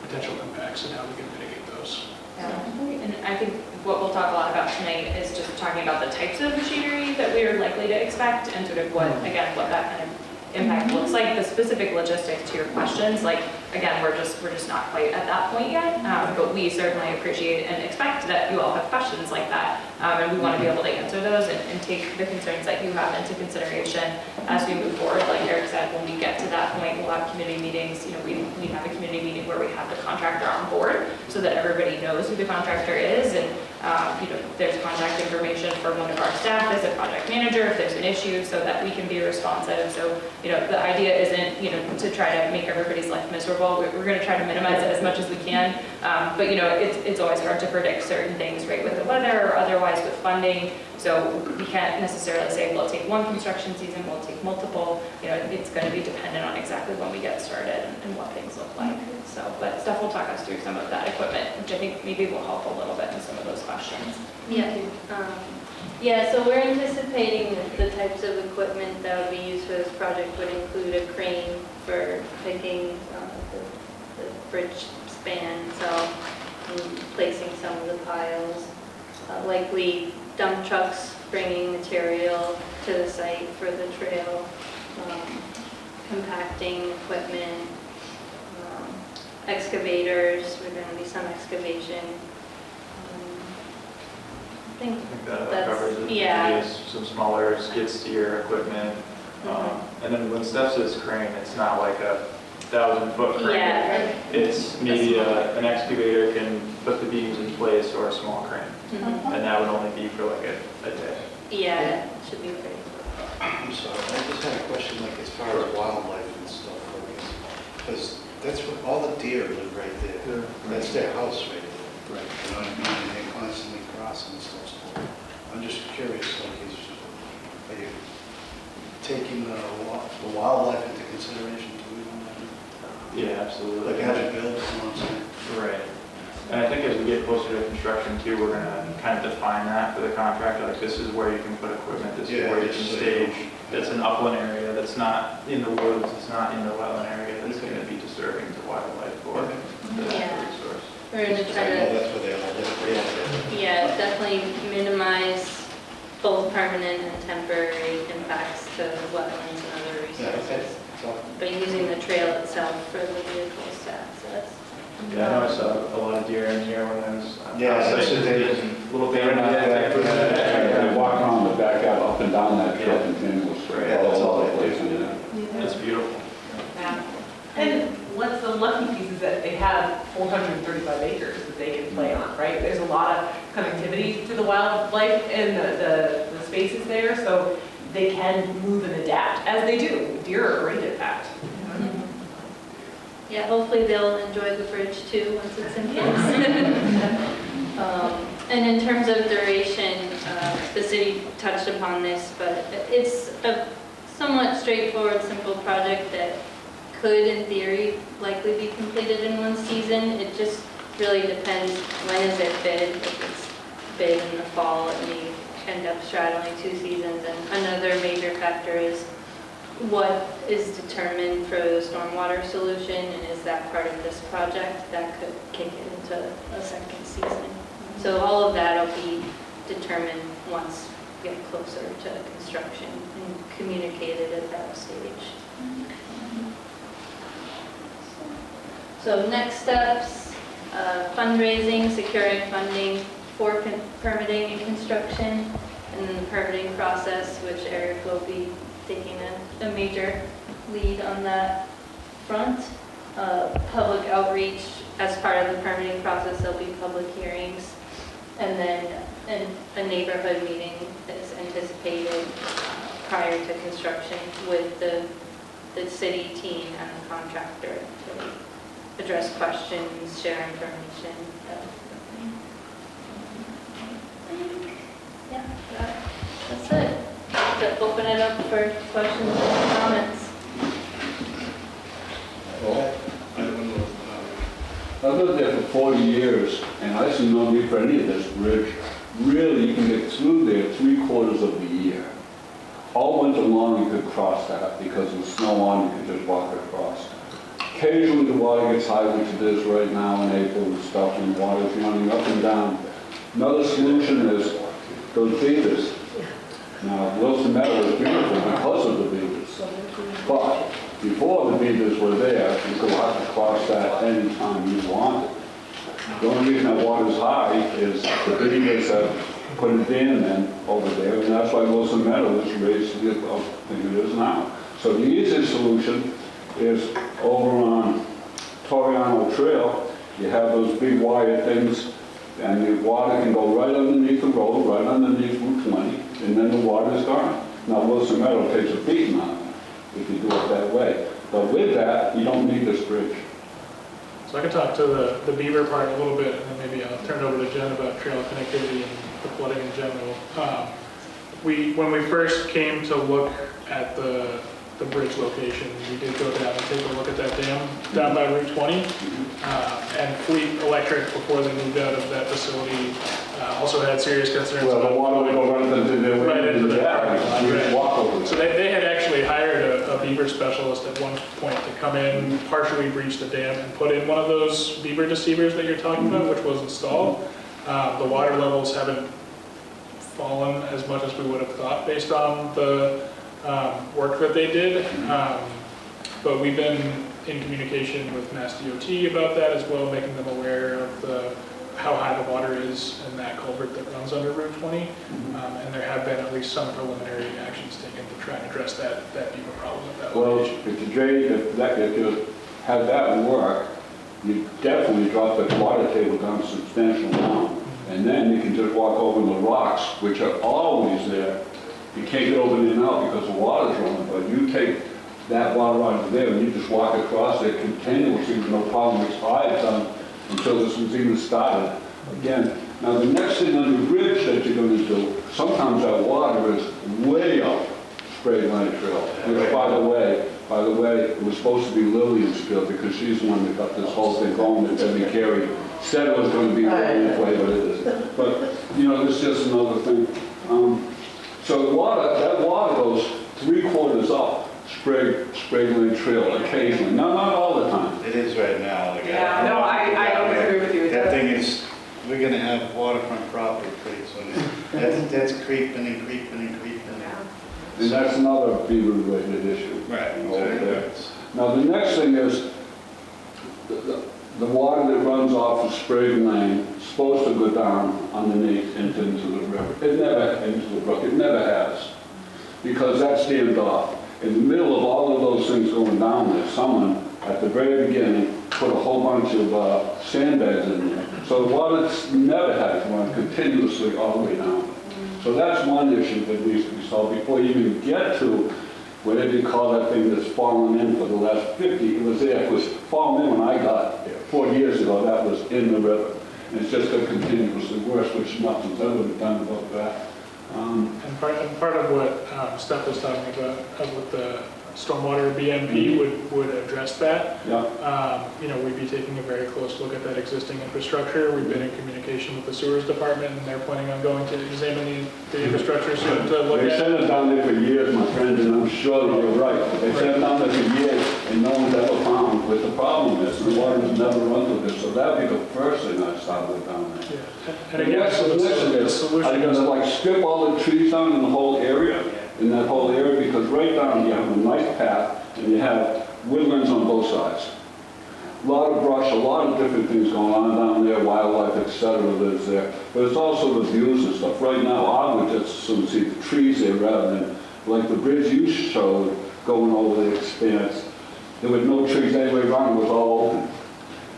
potential impacts and how we can mitigate those. And I think what we'll talk a lot about tonight is just talking about the types of machinery that we are likely to expect and sort of what, again, what that kind of impact looks like. The specific logistics to your questions, like, again, we're just not quite at that point yet, but we certainly appreciate and expect that you all have questions like that, and we want to be able to answer those and take the concerns that you have into consideration as we move forward. Like Eric said, when we get to that point, we'll have community meetings. You know, we have a community meeting where we have the contractor on board so that everybody knows who the contractor is, and you know, there's contact information for one of our staff as a project manager if there's an issue, so that we can be responsive. So, you know, the idea isn't, you know, to try to make everybody's life miserable. We're going to try to minimize it as much as we can, but you know, it's always hard to predict certain things, right, with the weather or otherwise with funding. So we can't necessarily say we'll take one construction season, we'll take multiple. You know, it's going to be dependent on exactly when we get started and what things look like. So, but Steph will talk us through some of that equipment, which I think maybe will help a little bit in some of those questions. Yeah. Yeah, so we're anticipating that the types of equipment that would be used for this project would include a crane for picking the bridge span, so placing some of the piles, likely dump trucks bringing material to the site for the trail, compacting equipment, excavators, we're going to be some excavation. I think that that's, covers it. yeah. Maybe some smaller skid steer equipment. And then when Steph says crane, it's not like a 1,000-foot crane. Yeah. It's maybe an excavator can put the beams in place, or a small crane. And that would only be for like a day. Yeah, it should be pretty. I'm sorry, I just had a question, like as far as wildlife and stuff, because that's what, all the deer live right there. That's their house right there. Right. You know what I mean? And they're constantly crossing and stuff. So I'm just curious, like, are you taking the wildlife into consideration too? Yeah, absolutely. Like as you build, you know what I'm saying? Right. And I think as we get closer to construction too, we're going to kind of define that for the contractor. Like, this is where you can put equipment, this is where you can stage. It's an upland area that's not in the woods, it's not in the wetland area that's going to be disturbing to wildlife or the natural resource. We're going to try I know to, that's where they all live. yeah, definitely minimize both permanent and temporary impacts to wetlands and other resources. But using the trail itself for the vehicles, so that's. Yeah, I know I saw a lot of deer in here when I was. Yeah, that's what they- Little They're not baby. They walk around the back up and down that trail continuously. Yeah, that's all they Places, do. yeah. It's beautiful. Yeah. And what's the lucky piece is that they have 435 acres that they can play on, right? There's a lot of connectivity to the wildlife and the spaces there, so they can move and adapt, as they do. Deer are great at that. Yeah, hopefully they'll enjoy the bridge too once it's in place. And in terms of duration, the city touched upon this, but it's a somewhat straightforward, simple project that could, in theory, likely be completed in one season. It just really depends, when is it bid? If it's bid in the fall, it may end up straddling 2 seasons. And another major factor is what is determined for the stormwater solution, and is that part of this project that could kick it into a second season. So all of that will be determined once we get closer to construction and communicated at that stage. So next steps, fundraising, securing funding for permitting and construction, and then the permitting process, which Eric will be taking a major lead on that front. Public outreach, as part of the permitting process, there'll be public hearings, and then a neighborhood meeting is anticipated prior to construction with the city team and the contractor to address questions, share information, that sort of thing. Yeah, that's it. To open it up for questions and comments. I've lived there for 40 years, and I see no need for any of this bridge. Really, you can get through there 3/4 of the year. All winter long, you could cross that, because with snow on, you could just walk across. Occasionally, the water gets high, which it is right now in April and stuff, and the water's running up and down. Another solution is those beavers. Now, Wilson Meadow is beautiful because of the beavers, but Before the beavers were there, you could walk across that anytime you wanted. The only reason that water's high is the beavers have put a dam in over there, and that's why Wilson Meadow is raised to the thing it is now. So the easiest solution is over on Toriano Trail. You have those big wire things, and the water can go right underneath the road, right underneath Route 20, and then the water is gone. Now, Wilson Meadow takes a beating on it if you do it that way. But with that, you don't need this bridge. So I can talk to the beaver part a little bit, and then maybe I'll turn it over to Jen about trail connectivity and the flooding in general. When we first came to look at the bridge location, we did go down and take a look at that dam down by Route 20. And Fleet Electric, before they moved out of that facility, also had serious concerns Well, the about water would go right into the parking lot. You just walk over so it. they had actually hired a beaver specialist at one point to come in, partially breach the dam, and put in one of those beaver deceivers that you're talking about, which was installed. The water levels haven't fallen as much as we would have thought based on the work that they did. But we've been in communication with Mass DOT about that as well, making them aware of how high the water is in that culvert that runs under Route 20. And there have been at least some preliminary actions taken to try and address that beaver problem at that Well, location. if you have that work, you definitely drop the water table down a substantial amount. And then you can just walk over the rocks, which are always there. You can't get over there now because the water's running, but you take that water out of there and you just walk across it continuously with no problem, which I've done until this was even started again. Now the next thing on the bridge that you're going to do, sometimes that water is way up Sprague Lane Trail. Which, by the way, it was supposed to be Lillian's field because she's the one that got this whole thing going that Debbie Carey said it was going to be Lillian's way, but it isn't. But, you know, it's just another thing. So that water goes 3/4 up Sprague Lane Trail occasionally, not all the time. It is right now. Like, Yeah, no, I don't agree with you. That thing is, we're gonna have waterfront property pretty soon. That's creeping and creeping and creeping. And that's another beaver-related issue. Right, over there. exactly. Now, the next thing is, the water that runs off of Sprague Lane is supposed to go down underneath into the river. It never, into the brook, it never has. Because that's dammed off. In the middle of all of those things going down there, someone, at the very beginning, put a whole bunch of sandbags in there. So the water never has run continuously all the way down. So that's one issue that needs to be solved before you even get to whatever you call that thing that's fallen in for the last 50. It was there, it was fallen in when I got there. 4 years ago, that was in the river. And it's just got continuously worse, which nothing's ever been done about that. And part of what Steph was talking about with the stormwater BMP would address that. Yeah. You know, we'd be taking a very close look at that existing infrastructure. We've been in communication with the sewers department, and they're planning on going to examine the infrastructure soon to look They at. sent it down there for years, my friend, and I'm sure that you're right. They sent it down there for years, and no one's ever found what the problem is. The water's never run through this, so that'd be the first thing I'd start with down there. Yeah. And again, so the next thing the is, solution are you is gonna like strip all the trees down in the whole area? In that whole area, because right down you have a nice path, and you have woodlands on both sides. A lot of brush, a lot of different things going on down there, wildlife, et cetera, lives there. But it's also the views and stuff. Right now, I would just as soon see the trees there rather than, like the bridge you showed, going over the expanse. There were no trees anywhere around, it was all open.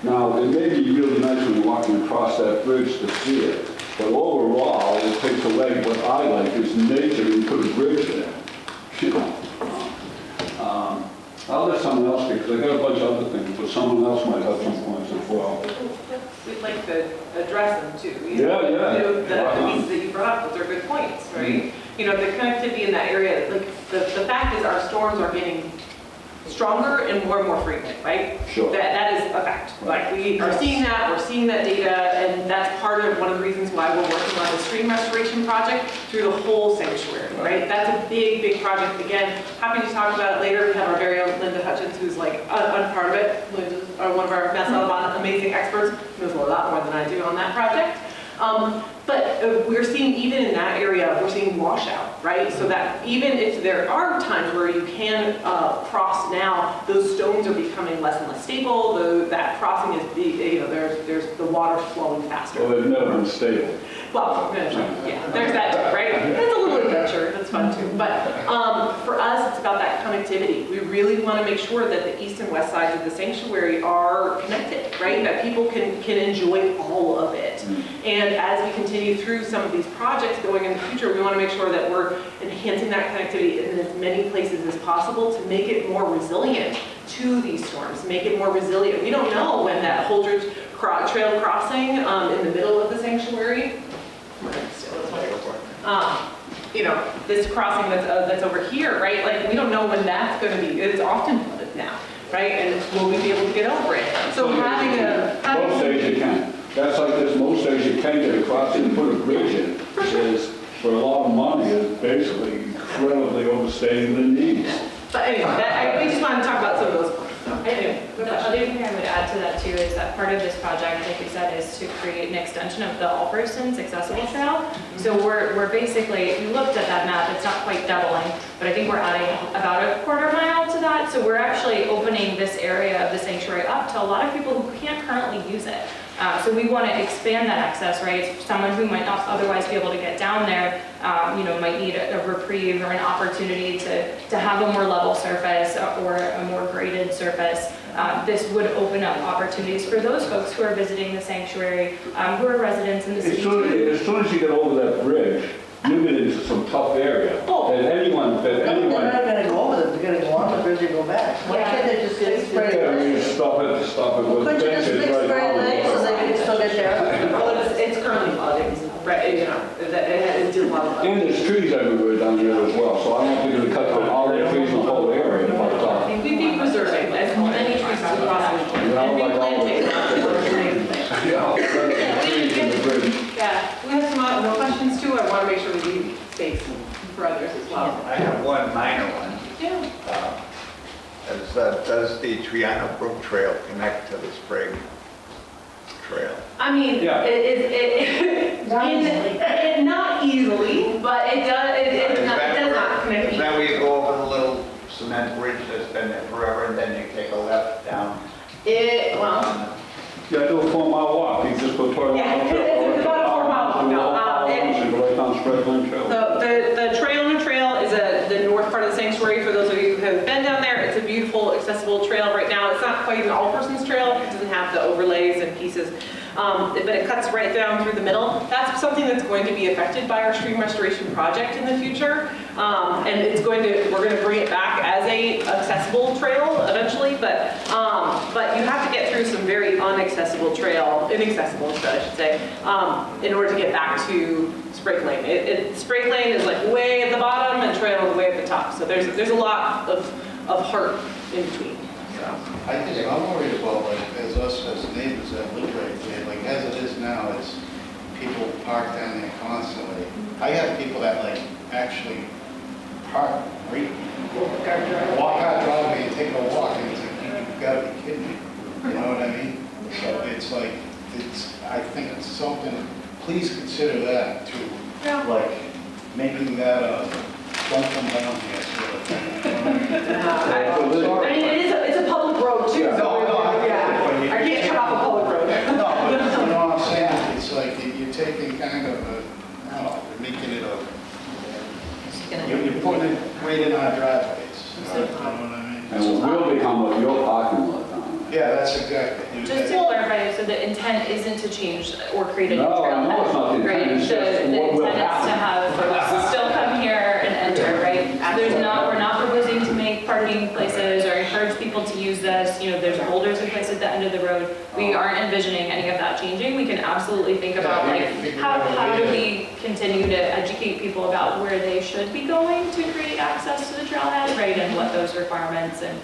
Now, it may be really nice when you're walking across that bridge to see it, but overall, it takes away what I like is nature, and you put a bridge there. You know. I'll let someone else speak, because I got a bunch of other things, but someone else might have some points as well. We'd like to address them too. Yeah. The pieces that you brought up, those are good points, right? You know, the connectivity in that area, like, the fact is our storms are getting stronger and more frequent, right? Sure. That is a fact. Like, we are seeing that, we're seeing that data, and that's part of one of the reasons why we're working on the stream restoration project through the whole sanctuary, right? That's a big project. Again, happy to talk about it later. We have our very own Linda Hutchins, who's like a part of it. Linda's one of our Mass Audubon amazing experts, knows a lot more than I do on that project. But we're seeing, even in that area, we're seeing washout, right? So that even if there are times where you can cross now, those stones are becoming less and less stable. That crossing is, there's the water flowing faster. Well, they've never been stable. Well, yeah, there's that too, right? It's a little adventure, that's fun too. But for us, it's about that connectivity. We really want to make sure that the east and west sides of the sanctuary are connected, right? That people can enjoy all of it. And as we continue through some of these projects going in the future, we want to make sure that we're enhancing that connectivity in as many places as possible to make it more resilient to these storms, make it more resilient. We don't know when that Holdridge Trail crossing in the middle of the sanctuary, this crossing that's over here, right? Like, we don't know when that's going to be. It's often flooded now, right? And will we be able to get over it? So having Most days you can. That's like this, most days you can get across and put a bridge in. Is for a lot of money, is basically incredibly overstating the needs. But anyway, we just wanted to talk about some of those points. So, anyway, The other thing I would add to that too is that part of this project, like we said, is to create an extension of the All Persons Accessible Trail. So we're basically, if you looked at that map, it's not quite doubling, but I think we're adding about a quarter mile to that. So we're actually opening this area of the sanctuary up to a lot of people who can't currently use it. So we want to expand that access, right? Someone who might not otherwise be able to get down there, might need a reprieve or an opportunity to have a more level surface or a more graded surface. This would open up opportunities for those folks who are visiting the sanctuary, who are residents in the city. As soon as you get over that bridge, you get into some tough area. That anyone. They're not gonna go over it, they're gonna go on the bridge and go back. Why can't they just get sprayed? Yeah, you stop it with Couldn't you just benches fix right sprayed on. legs so they can still get there? well, it's currently flooding, right? It did a lot of flooding. And there's trees everywhere down there as well, so I don't think we cut down all the trees in the whole area. But, We'd be preserving as many trees as we possibly can and replanting. trees in the bridge. Yeah, we have some more questions too. I want to make sure we leave space for others as well. I have one minor one. Yeah. Does the Triana Brook Trail connect to the Sprague Trail? I mean, Yeah. not easily, but it does. It does not connect. Is that where you go over the little cement bridge that's been there forever, and then you take a left down? Yeah, do a 4-mile walk, you just go toward. Yeah, it's about a 4-mile walk, no, And go right down Spread Lane Trail. The Trail on the Trail is the north part of the sanctuary. For those of you who have been down there, it's a beautiful, accessible trail right now. It's not quite an all-persons trail. It doesn't have the overlays and pieces, but it cuts right down through the middle. That's something that's going to be affected by our stream restoration project in the future, and we're going to bring it back as a accessible trail eventually. But you have to get through some very inaccessible, I should say, in order to get back to Sprague Lane. Sprague Lane is like way at the bottom and Trail is way at the top. So there's a lot of heart in between. So. I'm worried about, like, as us as neighbors that live right there, like, as it is now, it's people park down there constantly. I have people that, like, actually park right, walk out driveway and take a walk, and it's like, you've got to be kidding me. You know what I mean? So it's like, I think it's something, please consider that too. Yeah. Like, making that don't come down here sort of thing. I mean, it's a public road too. Yeah. So I can't cut off a public road. No, but you know what I'm saying? It's like you're taking kind of I don't know, you're making it you're putting it right in our driveways. You know what I mean? And it will become your parking lot down there. Yeah, that's exactly. Just to clarify, so the intent isn't to change or create a new No, trailhead, no, it's not the intent, right? it's The just what will intent is to have folks still come here and enter, right? So we're not proposing to make parking places or encourage people to use this. There's boulders in place at the end of the road. We aren't envisioning any of that changing. We can absolutely think about how do we continue to educate people about where they should be going to create access to the trailhead, right? And what those requirements and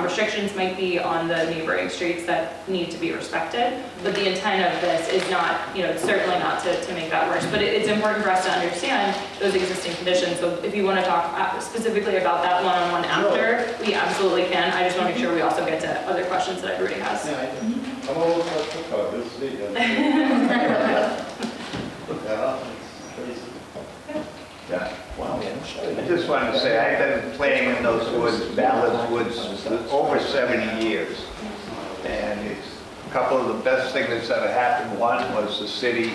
restrictions might be on the neighboring streets that need to be respected. But the intent of this is not, certainly not to make that worse. But it's important for us to understand those existing conditions. So if you want to talk specifically about that one-on-one after, we absolutely can. I just want to make sure we also get to other questions that everybody has. Yeah, I'm a little Yeah. I just wanted to say, I've been playing in those woods, Ballard's Woods, over 70 years. And it's a couple of the best things that's ever happened. One was the city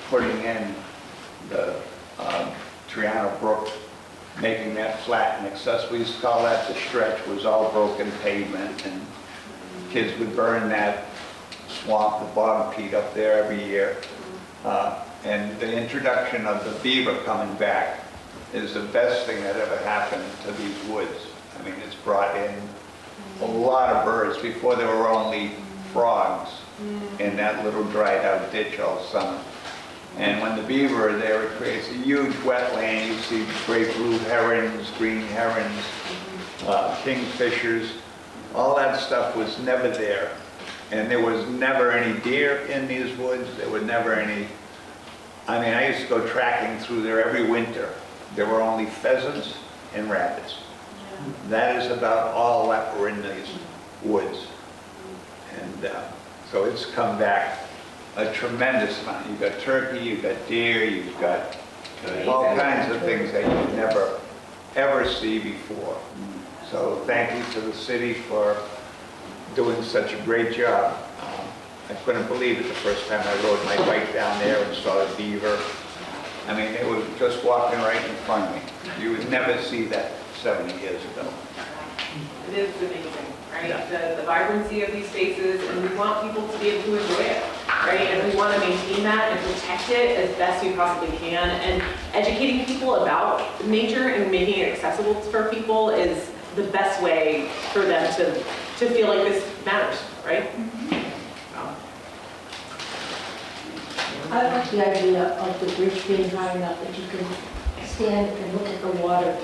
putting in the Triano Brook, making that flat and accessible. We used to call that the stretch. It was all broken pavement, and kids would burn that swamp, the bottom peat up there every year. And the introduction of the beaver coming back is the best thing that ever happened to these woods. I mean, it's brought in a lot of birds. Before there were only frogs in that little dried out ditch all summer. And when the beaver are there, it creates a huge wetland. You see great blue herons, green herons, kingfishers. All that stuff was never there. And there was never any deer in these woods. There were never any, I mean, I used to go tracking through there every winter. There were only pheasants and rabbits. That is about all that were in these woods. And so it's come back a tremendous amount. You've got turkey, you've got deer, you've got all kinds of things that you never, ever see before. So thank you to the city for doing such a great job. I couldn't believe it the first time I rode my bike down there and saw a beaver. I mean, they were just walking right in front of me. You would never see that 70 years ago. It is amazing, right? The vibrancy of these spaces, and we want people to be able to enjoy it, right? And we want to maintain that and protect it as best we possibly can. And educating people about nature and making it accessible for people is the best way for them to feel like this matters, right? I like the idea of the bridge being high enough that you can stand and look at the water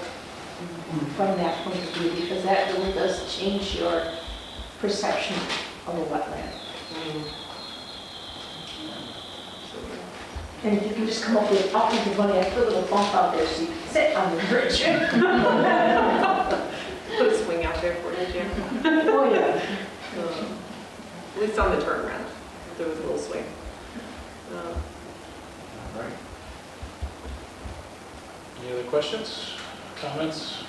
from that point of view, because that really does change your perception of a wetland. And if you can just come up with the money, I put a little bump out there so you can sit on the bridge. Put a swing out there for you, Jim. Oh, yeah. At least on the turnaround, there was a little swing. All right. Any other questions, comments?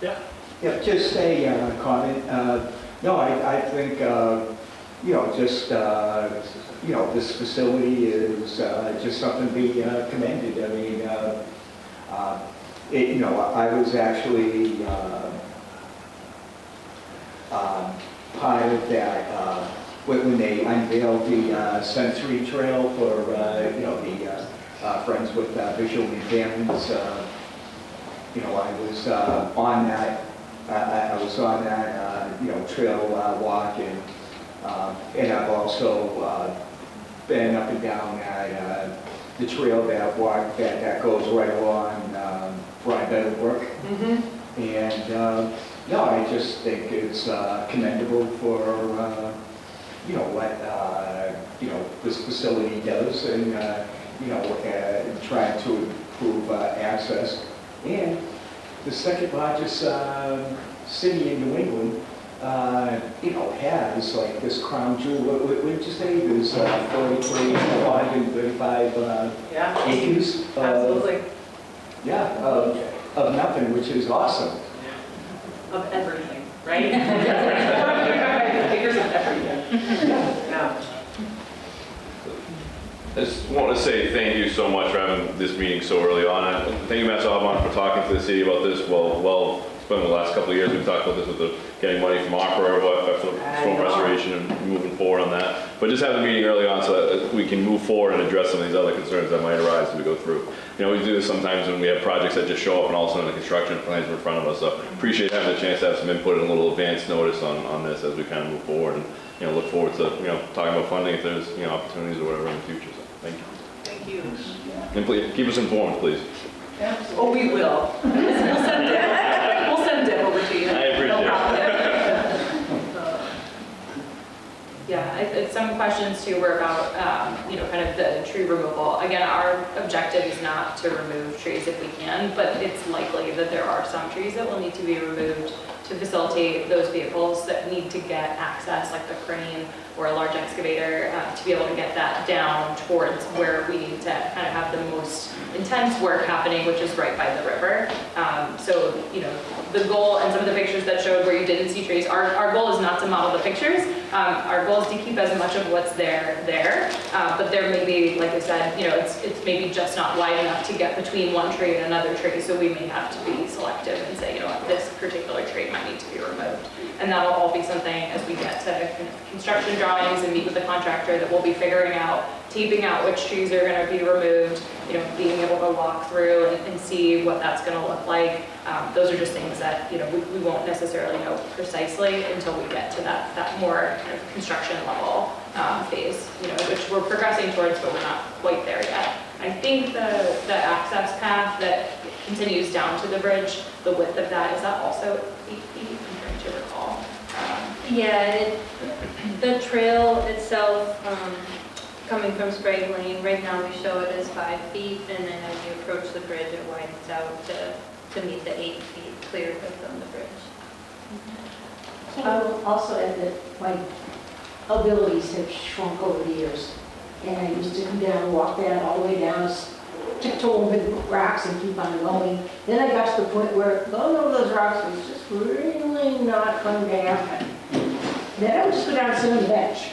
Yeah. Yeah, just a comment. No, I think, just, this facility is just something to be commended. I mean, I was actually part of that when they unveiled the sensory trail for, the Friends with Visual Impairments. I was on that. I was on that, trail walk, and I've also been up and down the trail that goes right along Brook. And no, I just think it's commendable for what this facility does, and trying to improve access. And the second largest city in New England, has like this crown jewel. What did you say? There's 43, 435 acres. Absolutely. Of nothing, which is awesome. Of everything, right? Acres of everything. Yeah. I just want to say thank you so much for having this meeting so early on. Thank you, Matt Salvon, for talking to the city about this. Well, it's been the last couple of years we've talked about this with getting money from ARPA for storm restoration and moving forward on that. But just have the meeting early on so that we can move forward and address some of these other concerns that might arise as we go through. We do this sometimes when we have projects that just show up and all of a sudden the construction plans are in front of us. So appreciate having the chance to have some input and a little advance notice on this as we kind of move forward, and look forward to talking about funding if there's opportunities or whatever in the future. So thank you. Thank you. And please keep us informed, please. Oh, we will. We'll send Deb over to you. I appreciate it. Yeah, some questions too were about, kind of the tree removal. Again, our objective is not to remove trees if we can, but it's likely that there are some trees that will need to be removed to facilitate those vehicles that need to get access, like the crane or a large excavator, to be able to get that down towards where we need to kind of have the most intense work happening, which is right by the river. So, you know, the goal and some of the pictures that showed where you didn't see trees, our goal is not to model the pictures. Our goal is to keep as much of what's there, but there may be, like I said, you know, it's maybe just not wide enough to get between one tree and another tree, so we may have to be selective and say, you know what, this particular tree might need to be removed. And that'll all be something as we get to kind of construction drawings and meet with the contractor that we'll be figuring out, taping out which trees are going to be removed, you know, being able to walk through and see what that's going to look like. Those are just things that, you know, we won't necessarily know precisely until we get to that more kind of construction level phase, you know, which we're progressing towards, but we're not quite there yet. I think the access path that continues down to the bridge, the width of that, is that also 8 feet? I'm trying to recall. Yeah, the trail itself, coming from Sprague Lane, right now we show it as 5 feet, and then as you approach the bridge, it widens out to meet the 8 feet clear width on the bridge. I will also add that my abilities have shrunk over the years. And I used to come down and walk that all the way down, tiptoe over the rocks and keep on going. Then I got to the point where going over those rocks was just really not going to happen. Then I would just go down and sit on the bench.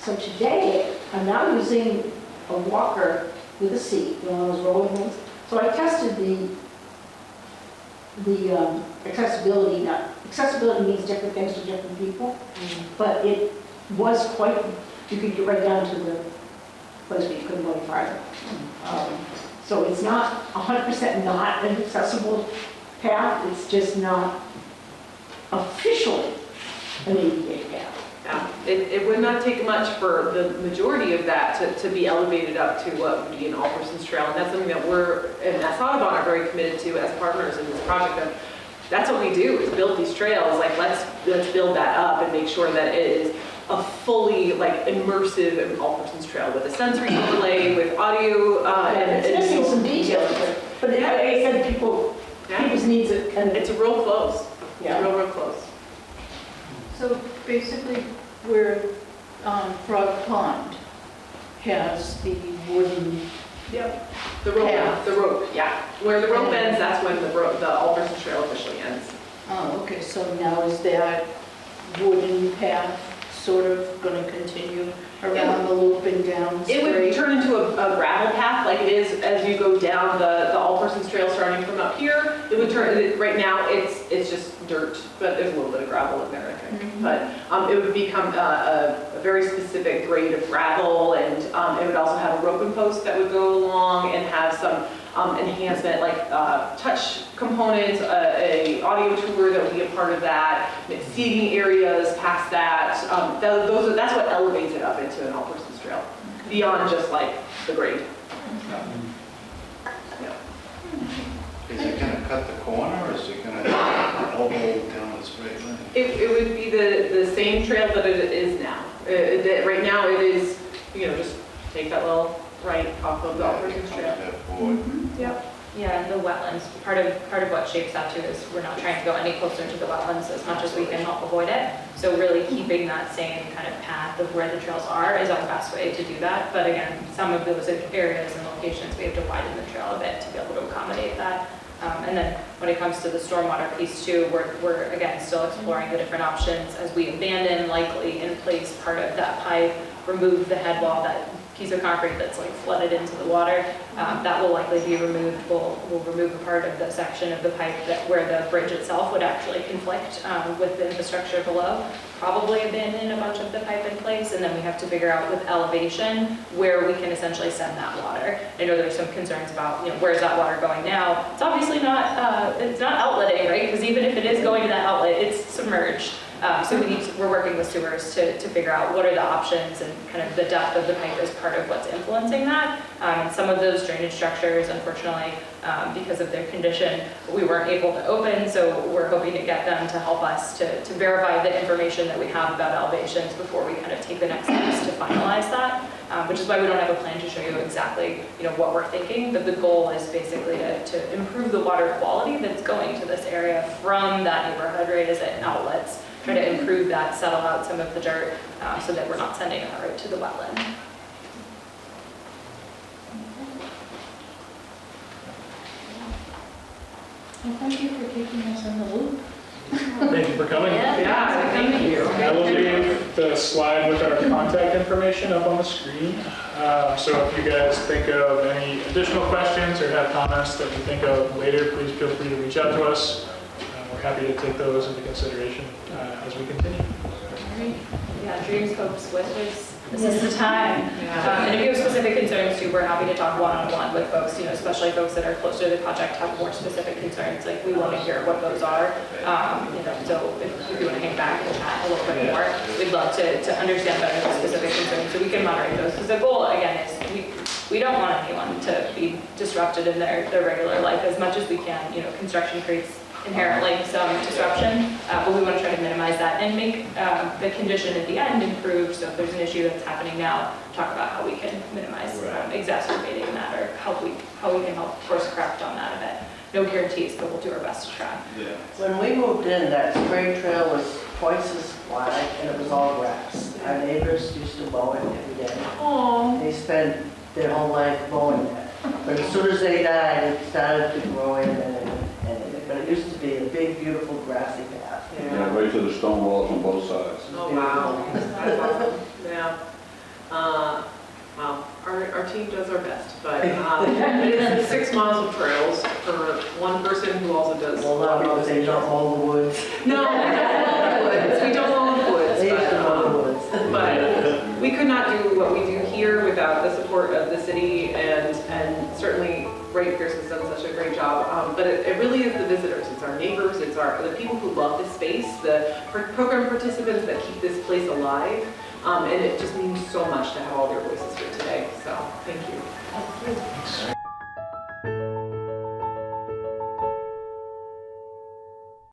So today, I'm now using a walker with a seat, one of those rolling ones. So I tested the accessibility. Now, accessibility means different things to different people, but it was quite, you could get right down to the place where you couldn't go any farther. So it's not 100% not an accessible path, it's just not officially an ADA path. Yeah, it would not take much for the majority of that to be elevated up to what would be an all-persons trail, and that's something that we're, and as Audubon are very committed to as partners in this project. Of, that's what we do, is build these trails. Like, let's build that up and make sure that it is a fully, like, immersive all-persons trail with a sensory overlay, with audio, It's missing some details, but like I said, people's needs it kind of. It's real close. Yeah. It's real close. So basically, where Frog Pond has the wooden. Yep. The rope, yeah. Where the rope ends, that's when the all-persons trail officially ends. Oh, okay, so now is that wooden path sort of going to continue around the loop and down? It would turn into a gravel path like it is as you go down the all-persons trail starting from up here. It would turn, right now it's just dirt, but there's a little bit of gravel in there, I think. Mm-hmm. But it would become a very specific grade of gravel, and it would also have a roping post that would go along and have some enhancement, like touch components, a audio tour that would be a part of that, seating areas past that. That's what elevates it up into an all-persons trail, beyond just like the grade. Is it gonna cut the corner, or is it gonna elbow down the straight line? It would be the same trail that it is now. Right now it is, just take that little right off of the all-persons trail. Yep. Yeah, and the wetlands, part of what shapes that too is we're not trying to go any closer to the wetlands as much as we can help avoid it. So really keeping that same kind of path of where the trails are is our best way to do that. But again, some of those areas and locations, we have to widen the trail a bit to be able to accommodate that. And then when it comes to the stormwater piece too, we're again still exploring the different options as we abandon likely in place part of that pipe, remove the head wall, that piece of concrete that's like flooded into the water. That will likely be removed. We'll remove a part of the section of the pipe where the bridge itself would actually conflict with the infrastructure below. Probably abandon a bunch of the pipe in place, and then we have to figure out with elevation where we can essentially send that water. I know there's some concerns about, where's that water going now? It's obviously not, it's not outletting, right? Because even if it is going to that outlet, it's submerged. So we're working with sewers to figure out what are the options, and kind of the depth of the pipe is part of what's influencing that. And some of those drainage structures, unfortunately, because of their condition, we weren't able to open, so we're hoping to get them to help us to verify the information that we have about elevations before we kind of take the next steps to finalize that, which is why we don't have a plan to show you exactly, what we're thinking, but the goal is basically to improve the water quality that's going to this area from that neighborhood, right, as it outlets, try to improve that, settle out some of the dirt, so that we're not sending it right to the wetland. Well, thank you for keeping us in the loop. Thank you for coming. Yeah, thank you. I will leave the slide with our contact information up on the screen. So if you guys think of any additional questions or have comments that you think of later, please feel free to reach out to us. We're happy to take those into consideration as we continue. Yeah, dreams, hopes, wishes. This is the time. And if you have specific concerns too, we're happy to talk one-on-one with folks, especially folks that are closer to the project have more specific concerns. Like, we want to hear what those are. So if you want to hang back and chat a little bit more, we'd love to understand better the specific concerns so we can moderate those. Because the goal, again, is we don't want anyone to be disrupted in their regular life as much as we can. Construction creates inherently some disruption, but we want to try to minimize that and make the condition at the end improved. So if there's an issue that's happening now, talk about how we can minimize exacerbating that, or how we can help course correct on that a bit. No guarantees, but we'll do our best to try. When we moved in, that spray trail was twice as wide and it was all grass. Our neighbors used to mow it every day. Oh. They spent their whole life mowing it. But as soon as they died, it started to grow in but it used to be a big, beautiful grassy path. Yeah, right to the stone walls on both sides. Oh, wow. That's awesome. Yeah. Well, our team does our best, but it is 6 miles of trails for one person who also does. Well, no, they don't mow the woods. No, we don't mow the woods. They used to mow the woods. But we could not do what we do here without the support of the city, and certainly Ray Pierce has done such a great job. But it really is the visitors, it's our neighbors, it's the people who love this space, the program participants that keep this place alive. And it just means so much to have all their voices here today. So thank you.